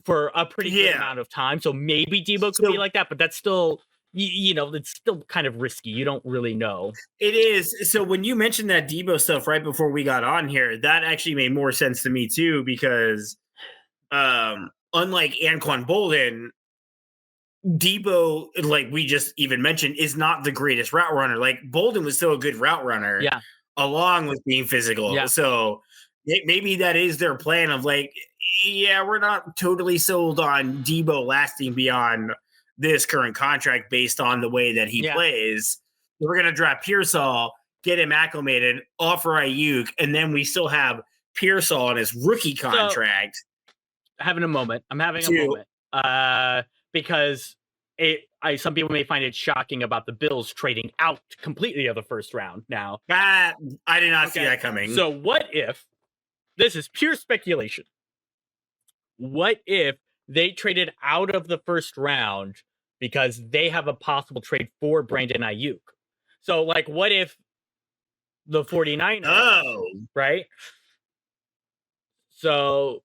for a pretty good amount of time. So maybe Debo could be like that, but that's still it's still kind of risky. You don't really know. It is. So when you mentioned that Debo stuff right before we got on here, that actually made more sense to me too, because unlike Anquan Bolden, Debo, like we just even mentioned, is not the greatest route runner. Like Bolden was still a good route runner, along with being physical. Yeah. So maybe that is their plan of like, yeah, we're not totally sold on Debo lasting beyond this current contract based on the way that he plays. We're going to draft Pearsall, get him acclimated, offer Ayuk, and then we still have Pearsall on his rookie contract. So, having a moment. I'm having a moment. Because some people may find it shocking about the Bills trading out completely of the first round now. I did not see that coming. So what if, this is pure speculation, what if they traded out of the first round because they have a possible trade for Brandon Ayuk? So, like, what if the 49ers, right? So,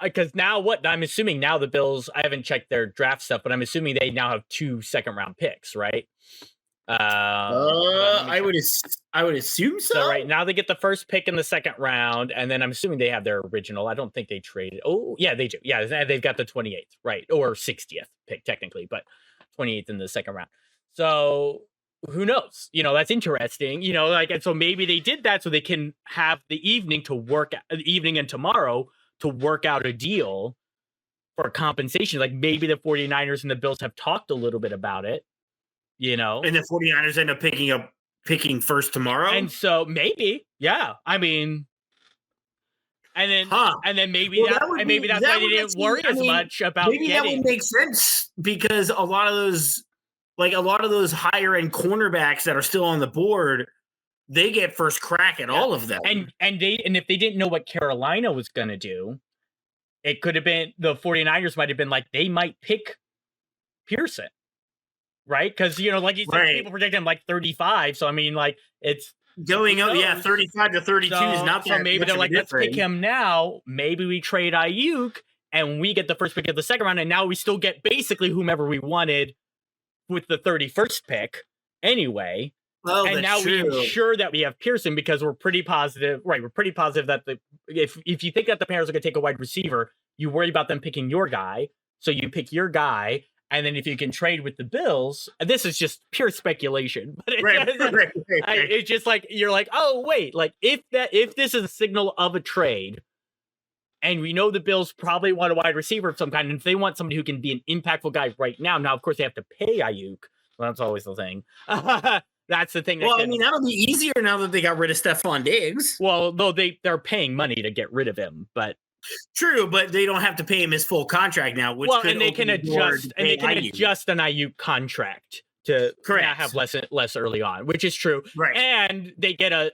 because now I'm assuming now the Bills, I haven't checked their draft stuff, but I'm assuming they now have 2 second-round picks, right? I would assume so. So right now they get the first pick in the second round, and then I'm assuming they have their original. I don't think they traded. Oh, yeah, they do. Yeah, they've got the 28th, right? Or 60th pick, technically, but 28th in the second round. So who knows? That's interesting. And so maybe they did that so they can have the evening and tomorrow to work out a deal for compensation. Like maybe the 49ers and the Bills have talked a little bit about it, And the 49ers end up picking first tomorrow. And so maybe, yeah. I mean, and then maybe that's why they didn't worry as much about maybe that would make sense, because a lot of those higher end cornerbacks that are still on the board, they get first crack at all of them. And if they didn't know what Carolina was going to do, it could have been the 49ers might have been like, they might pick Pearson, right? Because, like you said, people predict him like 35. So, I mean, like, it's going up. Yeah, 35 to 32 is not that. So maybe they're like, let's pick him now. Maybe we trade Ayuk and we get the first pick of the second round. And now we still get basically whomever we wanted with the 31st pick anyway. Oh, and now we ensure that we have Pearson because we're pretty positive, right? We're pretty positive that if you think that the Panthers are going to take a wide receiver, you worry about them picking your guy. So you pick your guy. And then if you can trade with the Bills, this is just pure speculation. But it's just like, you're like, oh, wait, like if this is a signal of a trade, and we know the Bills probably want a wide receiver of some kind, and if they want somebody who can be an impactful guy right now, of course they have to pay Ayuk. Well, that's always the thing. That's the thing. I mean, that'll be easier now that they got rid of Stephon Diggs. Well, though they're paying money to get rid of him, but true, but they don't have to pay him his full contract now. And they can adjust an Ayuk contract to have less early on, which is true. Right, and they get a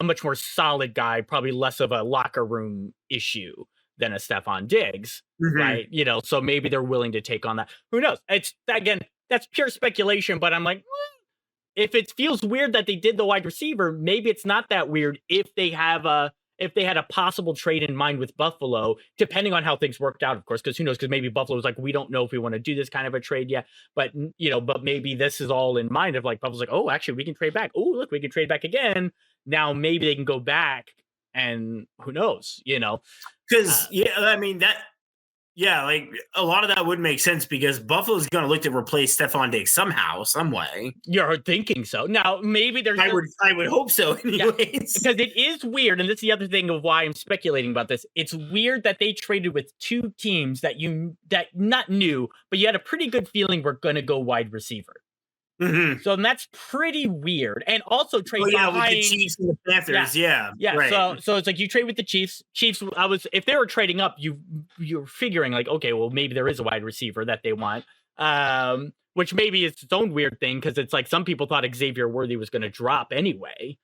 much more solid guy, probably less of a locker room issue than a Stephon Diggs, right? So maybe they're willing to take on that. Who knows? It's again, that's pure speculation, but I'm like, if it feels weird that they did the wide receiver, maybe it's not that weird if they had a possible trade in mind with Buffalo, depending on how things worked out, of course, because who knows, because maybe Buffalo was like, we don't know if we want to do this kind of a trade yet, but maybe this is all in mind of like, Buffalo's like, oh, actually, we can trade back. Oh, look, we can trade back again. Now, maybe they can go back and who knows, Because, like a lot of that would make sense because Buffalo's going to look to replace Stephon Diggs somehow, some way. You're thinking so. Now, maybe there's... I would hope so anyways. Yeah, because it is weird, and this is the other thing of why I'm speculating about this. It's weird that they traded with 2 teams that not new, but you had a pretty good feeling we're going to go wide receiver. Mm-hmm. So that's pretty weird. And also trade with the Chiefs and the Panthers. Yeah. Right. So it's like you trade with the Chiefs. If they were trading up, you're figuring like, okay, well, maybe there is a wide receiver that they want. Which maybe is its own weird thing because it's like some people thought Xavier Worthy was going to drop anyway.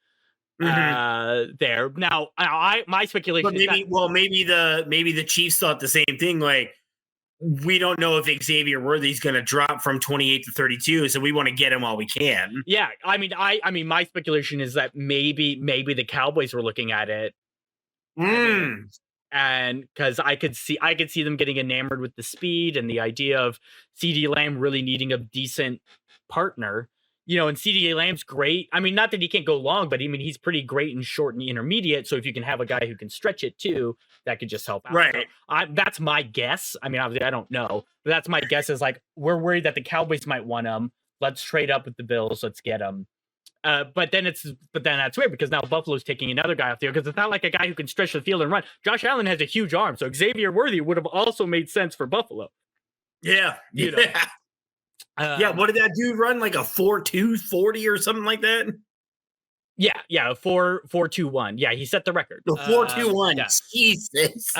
There now, my speculation. But maybe the Chiefs thought the same thing. Like, we don't know if Xavier Worthy's going to drop from 28 to 32, so we want to get him while we can. Yeah, I mean, my speculation is that maybe the Cowboys were looking at it. And because I could see them getting enamored with the speed and the idea of CD Lamb really needing a decent partner. And CD Lamb's great. I mean, not that he can't go long, but I mean, he's pretty great in short and intermediate. So if you can have a guy who can stretch it too, that could just help out. Right. So that's my guess. I mean, obviously I don't know, but that's my guess is like, we're worried that the Cowboys might want him. Let's trade up with the Bills. Let's get him. But then that's weird because now Buffalo's taking another guy off the field because it's not like a guy who can stretch the field and run. Josh Allen has a huge arm, so Xavier Worthy would have also made sense for Buffalo. Yeah. Yeah. What did that dude run? Like a 4.2 40 or something like that? Yeah. 4.21. Yeah, he set the record. The 4.21. Yeah. Jesus.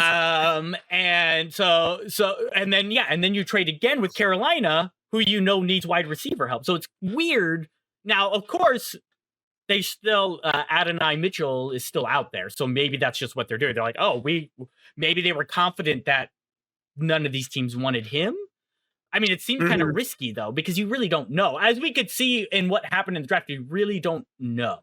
And then you trade again with Carolina, who needs wide receiver help. So it's weird. Now, of course, they still Adonai Mitchell is still out there, so maybe that's just what they're doing. They're like, maybe they were confident that none of these teams wanted him. I mean, it seemed kind of risky though, because you really don't know. As we could see in what happened in the draft, you really don't know.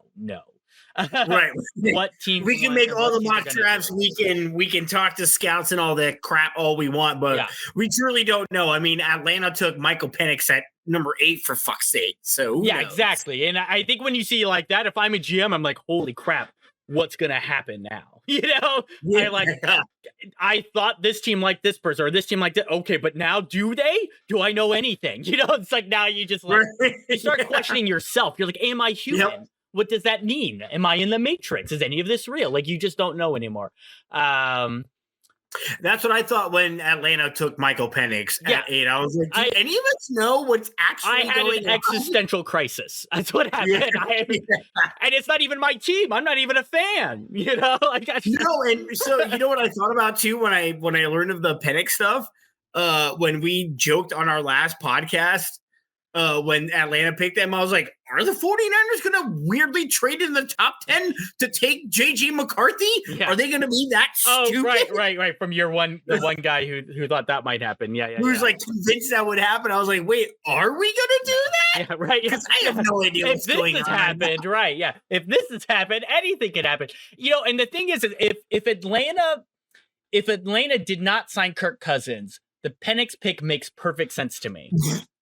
Right. What team we can make all the mock drafts. We can talk to scouts and all that crap all we want, but we truly don't know. I mean, Atlanta took Michael Penix at number 8 for fuck's sake. So yeah, exactly. And I think when you see like that, if I'm a GM, I'm like, holy crap, what's gonna happen now? I thought this team liked this person or this team liked it. Okay, but now do they? Do I know anything? It's like now you just like you start questioning yourself. You're like, am I human? Yep. What does that mean? Am I in the Matrix? Is any of this real? Like, you just don't know anymore. That's what I thought when Atlanta took Michael Penix at 8. I was like, do any of us know what's actually going on? I had an existential crisis. That's what happened. And it's not even my team. I'm not even a fan. No, and so you know what I thought about too when I learned of the Penix stuff? When we joked on our last podcast, when Atlanta picked them, I was like, are the 49ers going to weirdly trade in the top 10 to take J.J. McCarthy? Yeah. Are they going to be that stupid? Right. From the one guy who thought that might happen. Yeah. Who's like convinced that would happen. I was like, wait, are we going to do that? Yeah, right. Because I have no idea what's going on. If this has happened, right, yeah. If this has happened, anything could happen. And the thing is, if Atlanta did not sign Kirk Cousins, the Penix pick makes perfect sense to me.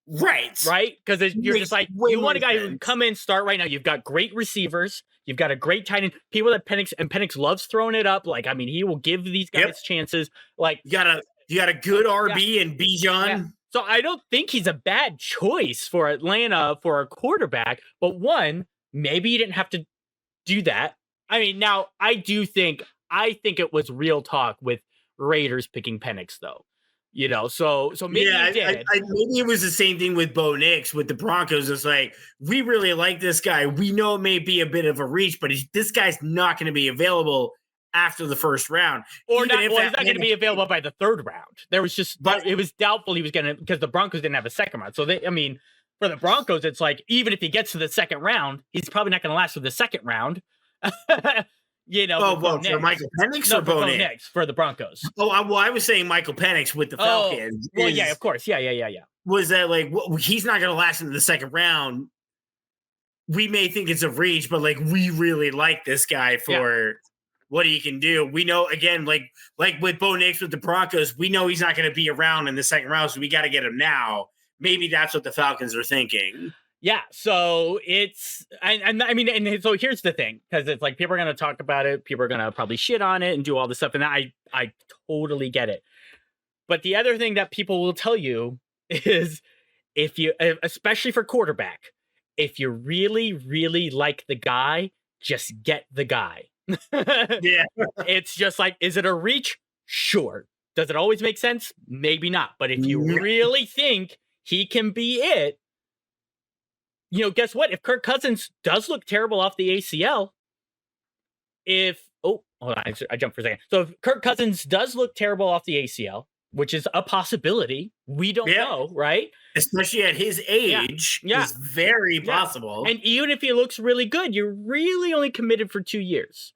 Right? Because you're just like, you want a guy who can come in, start right now. You've got great receivers. You've got a great tight end. People that Penix loves throwing it up. Like, I mean, he will give these guys chances. Like, you got a good RB and Bijan. Yeah. So I don't think he's a bad choice for Atlanta for a quarterback. But one, maybe you didn't have to do that. I mean, now I think it was real talk with Raiders picking Penix though. So maybe you did. Maybe it was the same thing with Bo Nix with the Broncos. It's like, we really like this guy. We know it may be a bit of a reach, but this guy's not going to be available after the first round. He's not going to be available by the third round. There was it was doubtful he was going to, because the Broncos didn't have a second round. So for the Broncos, it's like, even if he gets to the second round, he's probably not going to last for the second round. For Michael Penix or Bo Nix? For the Broncos. I was saying Michael Penix with the Falcons. Well, yeah, of course. Yeah. Was that like, he's not going to last into the second round. We may think it's a reach, but like, we really like this guy for what he can do. We know, again, like with Bo Nix with the Broncos, we know he's not going to be around in the second round, so we got to get him now. Maybe that's what the Falcons are thinking. Yeah, so it's, and so here's the thing, because it's like, people are going to talk about it, people are going to probably shit on it and do all this stuff, and I totally get it. But the other thing that people will tell you is, especially for quarterback, if you really, really like the guy, just get the guy. Yeah. It's just like, is it a reach? Sure. Does it always make sense? Maybe not. But if you really think he can be it, guess what? If Kirk Cousins does look terrible off the ACL, hold on, I jumped for a second. So if Kirk Cousins does look terrible off the ACL, which is a possibility, we don't know, right? Especially at his age, it's very possible. And even if he looks really good, you're really only committed for 2 years.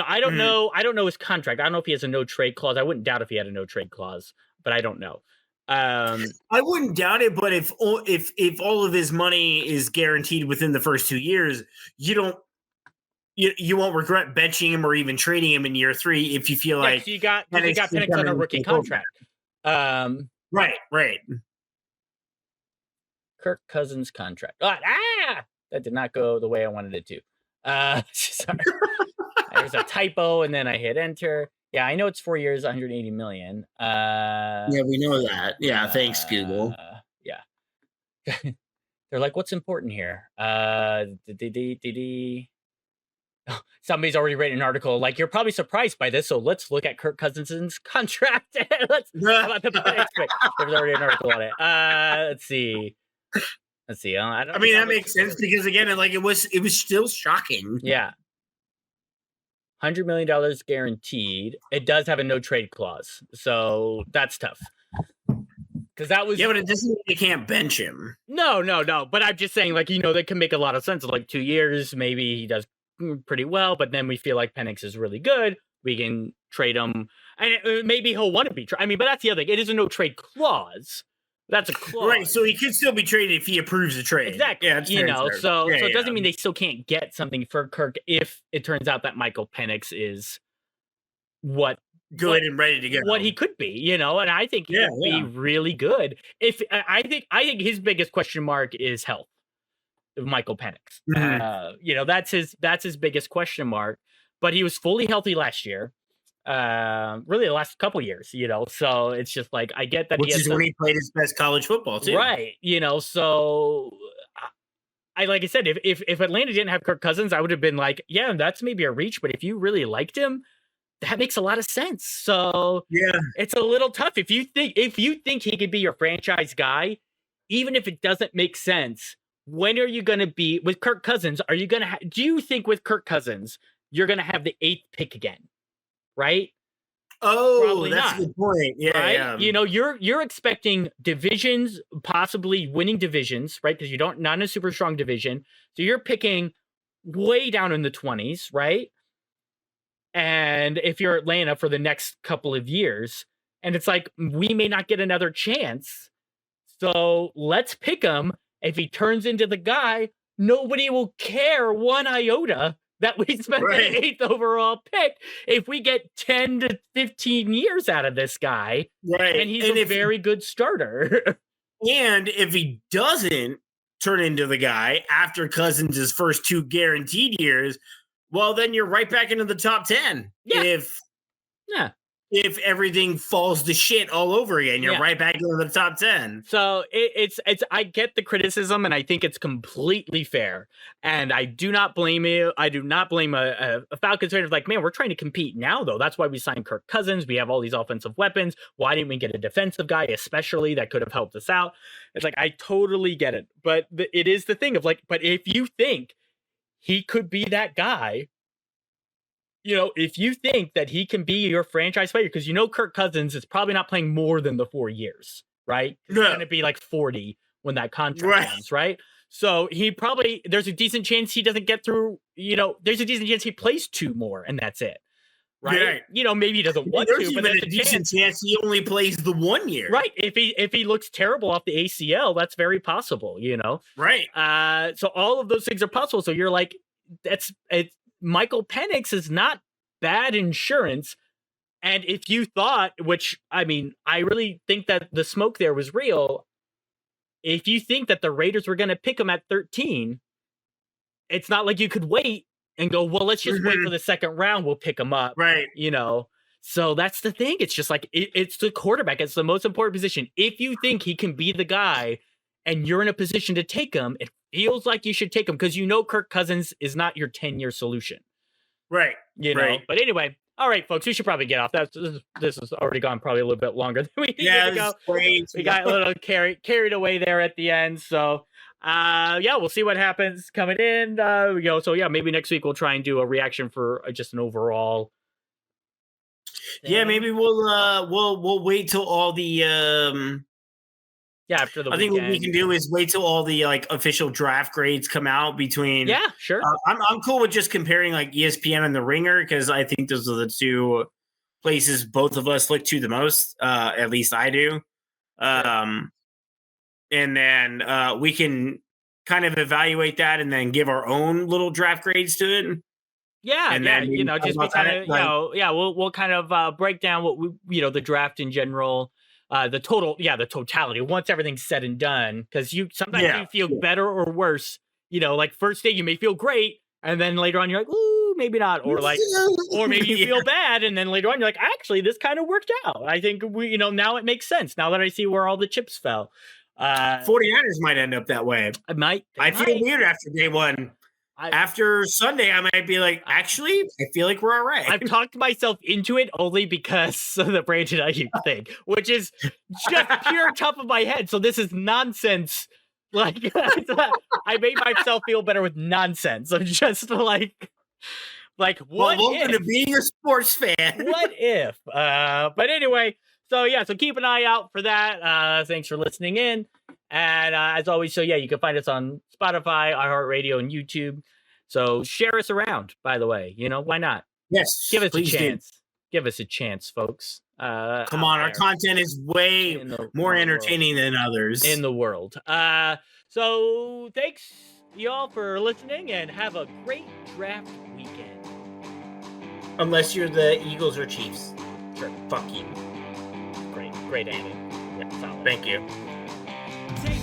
I don't know. I don't know his contract. I don't know if he has a no trade clause. I wouldn't doubt if he had a no trade clause, but I don't know. I wouldn't doubt it, but if all of his money is guaranteed within the first 2 years, you don't you won't regret benching him or even trading him in year 3 if you feel like you got Penix on a rookie contract. Right. Kirk Cousins contract. That did not go the way I wanted it to. Sorry. There's a typo, and then I hit enter. Yeah, I know it's 4 years, 180 million. Yeah, we know that. Yeah, thanks, Google. Yeah. They're like, what's important here? Somebody's already written an article like, you're probably surprised by this, so let's look at Kirk Cousins' contract. How about the Penix pick? There's already an article on it. Let's see. I mean, that makes sense because again, it was still shocking. Yeah. $100 million guaranteed. It does have a no trade clause, so that's tough. Because that was but it doesn't mean you can't bench him. No. But I'm just saying, like, that can make a lot of sense. Like 2 years, maybe he does pretty well, but then we feel like Penix is really good. We can trade him, and maybe he'll want to be. But that's the other thing. It is a no trade clause. That's a clause, right? So he could still be traded if he approves the trade. Exactly. Yeah, so it doesn't mean they still can't get something for Kirk if it turns out that Michael Penix is good and ready to go, what he could be, and I think he could be really good. If I think his biggest question mark is health of Michael Penix. Mm-hmm. That's his biggest question mark. But he was fully healthy last year. Really the last couple years, so it's just like, I get that, which is when he played his best college football too, right? So like I said, if Atlanta didn't have Kirk Cousins, I would have been like, yeah, that's maybe a reach, but if you really liked him, that makes a lot of sense. So yeah, it's a little tough. If you think he could be your franchise guy, even if it doesn't make sense, when are you going to be with Kirk Cousins? Are you going to do you think with Kirk Cousins you're going to have the 8th pick again? Right? Oh, probably that's not. a good point. Yeah, right? Yeah. You're expecting divisions, possibly winning divisions, right? Because not in a super strong division. So you're picking way down in the 20s, right? And if you're Atlanta for the next couple of years, and it's like, we may not get another chance. So let's pick him. If he turns into the guy, nobody will care one iota that we spent the 8th overall pick if we get 10 to 15 years out of this guy. Right. And he's a very good starter. And if he doesn't turn into the guy after Cousins' first 2 guaranteed years, well, then you're right back into the top 10. Yeah. If everything falls to shit all over again, you're right back into the top 10. So it's I get the criticism, and I think it's completely fair. And I do not blame you. I do not blame a Falcons fan. Like, man, we're trying to compete now, though. That's why we signed Kirk Cousins. We have all these offensive weapons. Why didn't we get a defensive guy, especially, that could have helped us out? It's like, I totally get it. But it is the thing of like, but if you think he could be that guy, if you think that he can be your franchise player, because Kirk Cousins is probably not playing more than the 4 years, right? He's going to be like 40 when that contract ends, right? So there's a decent chance he doesn't get through, there's a decent chance he plays 2 more and that's it, right? Maybe he doesn't want to, but there's a decent chance he only plays the 1 year. Right. If he looks terrible off the ACL, that's very possible, Right. So all of those things are possible. So you're like, Michael Penix is not bad insurance. And if you thought, which, I mean, I really think that the smoke there was real. If you think that the Raiders were going to pick him at 13, it's not like you could wait and go, well, let's just wait for the second round. We'll pick him up. Right. So that's the thing. It's just like, it's the quarterback. It's the most important position. If you think he can be the guy and you're in a position to take him, it feels like you should take him because Kirk Cousins is not your 10-year solution. Right. But anyway, all right, folks, we should probably get off. This has already gone probably a little bit longer than we needed to go. We got a little carried away there at the end. So, we'll see what happens coming in. So maybe next week we'll try and do a reaction for just an overall thing. Yeah, maybe we'll wait till all the after the I think what we can do is wait till all the official draft grades come out between. Yeah, sure. I'm cool with just comparing ESPN and the Ringer because I think those are the 2 places both of us look to the most. At least I do. And then we can kind of evaluate that and then give our own little draft grades to it. Yeah, And yeah, then you know, just we about kind that, of, you know, yeah, we'll kind of break down what we, you know, the draft in general, the totality once everything's said and done. Because sometimes you feel better or worse. You know, like first day you may feel great, and then later on you're like, ooh, maybe not, or maybe you feel bad, and then later on you're like, actually, this kind of worked out. I think you know, now it makes sense now that I see where all the chips fell. 49ers might end up that way. I feel weird after day one. After Sunday, I might be like, actually, I feel like we're all right. I've talked myself into it only because of the Brandon Ayuk thing, which is just pure top of my head. So this is nonsense. Like, I made myself feel better with nonsense. I'm just like what? Well, welcome to being a sports fan. What if? But anyway, so keep an eye out for that. Thanks for listening in. And as always, so you can find us on Spotify, iHeartRadio, and YouTube. So share us around, by the way. You know, why not? Yes. Give us a chance. Give us a chance, folks. Come on, our content is way more entertaining than others in the world. So thanks, y'all, for listening, and have a great draft weekend. Unless you're the Eagles or Chiefs. Sure. Fuck you. Great ending. Yeah, solid. Thank you. Take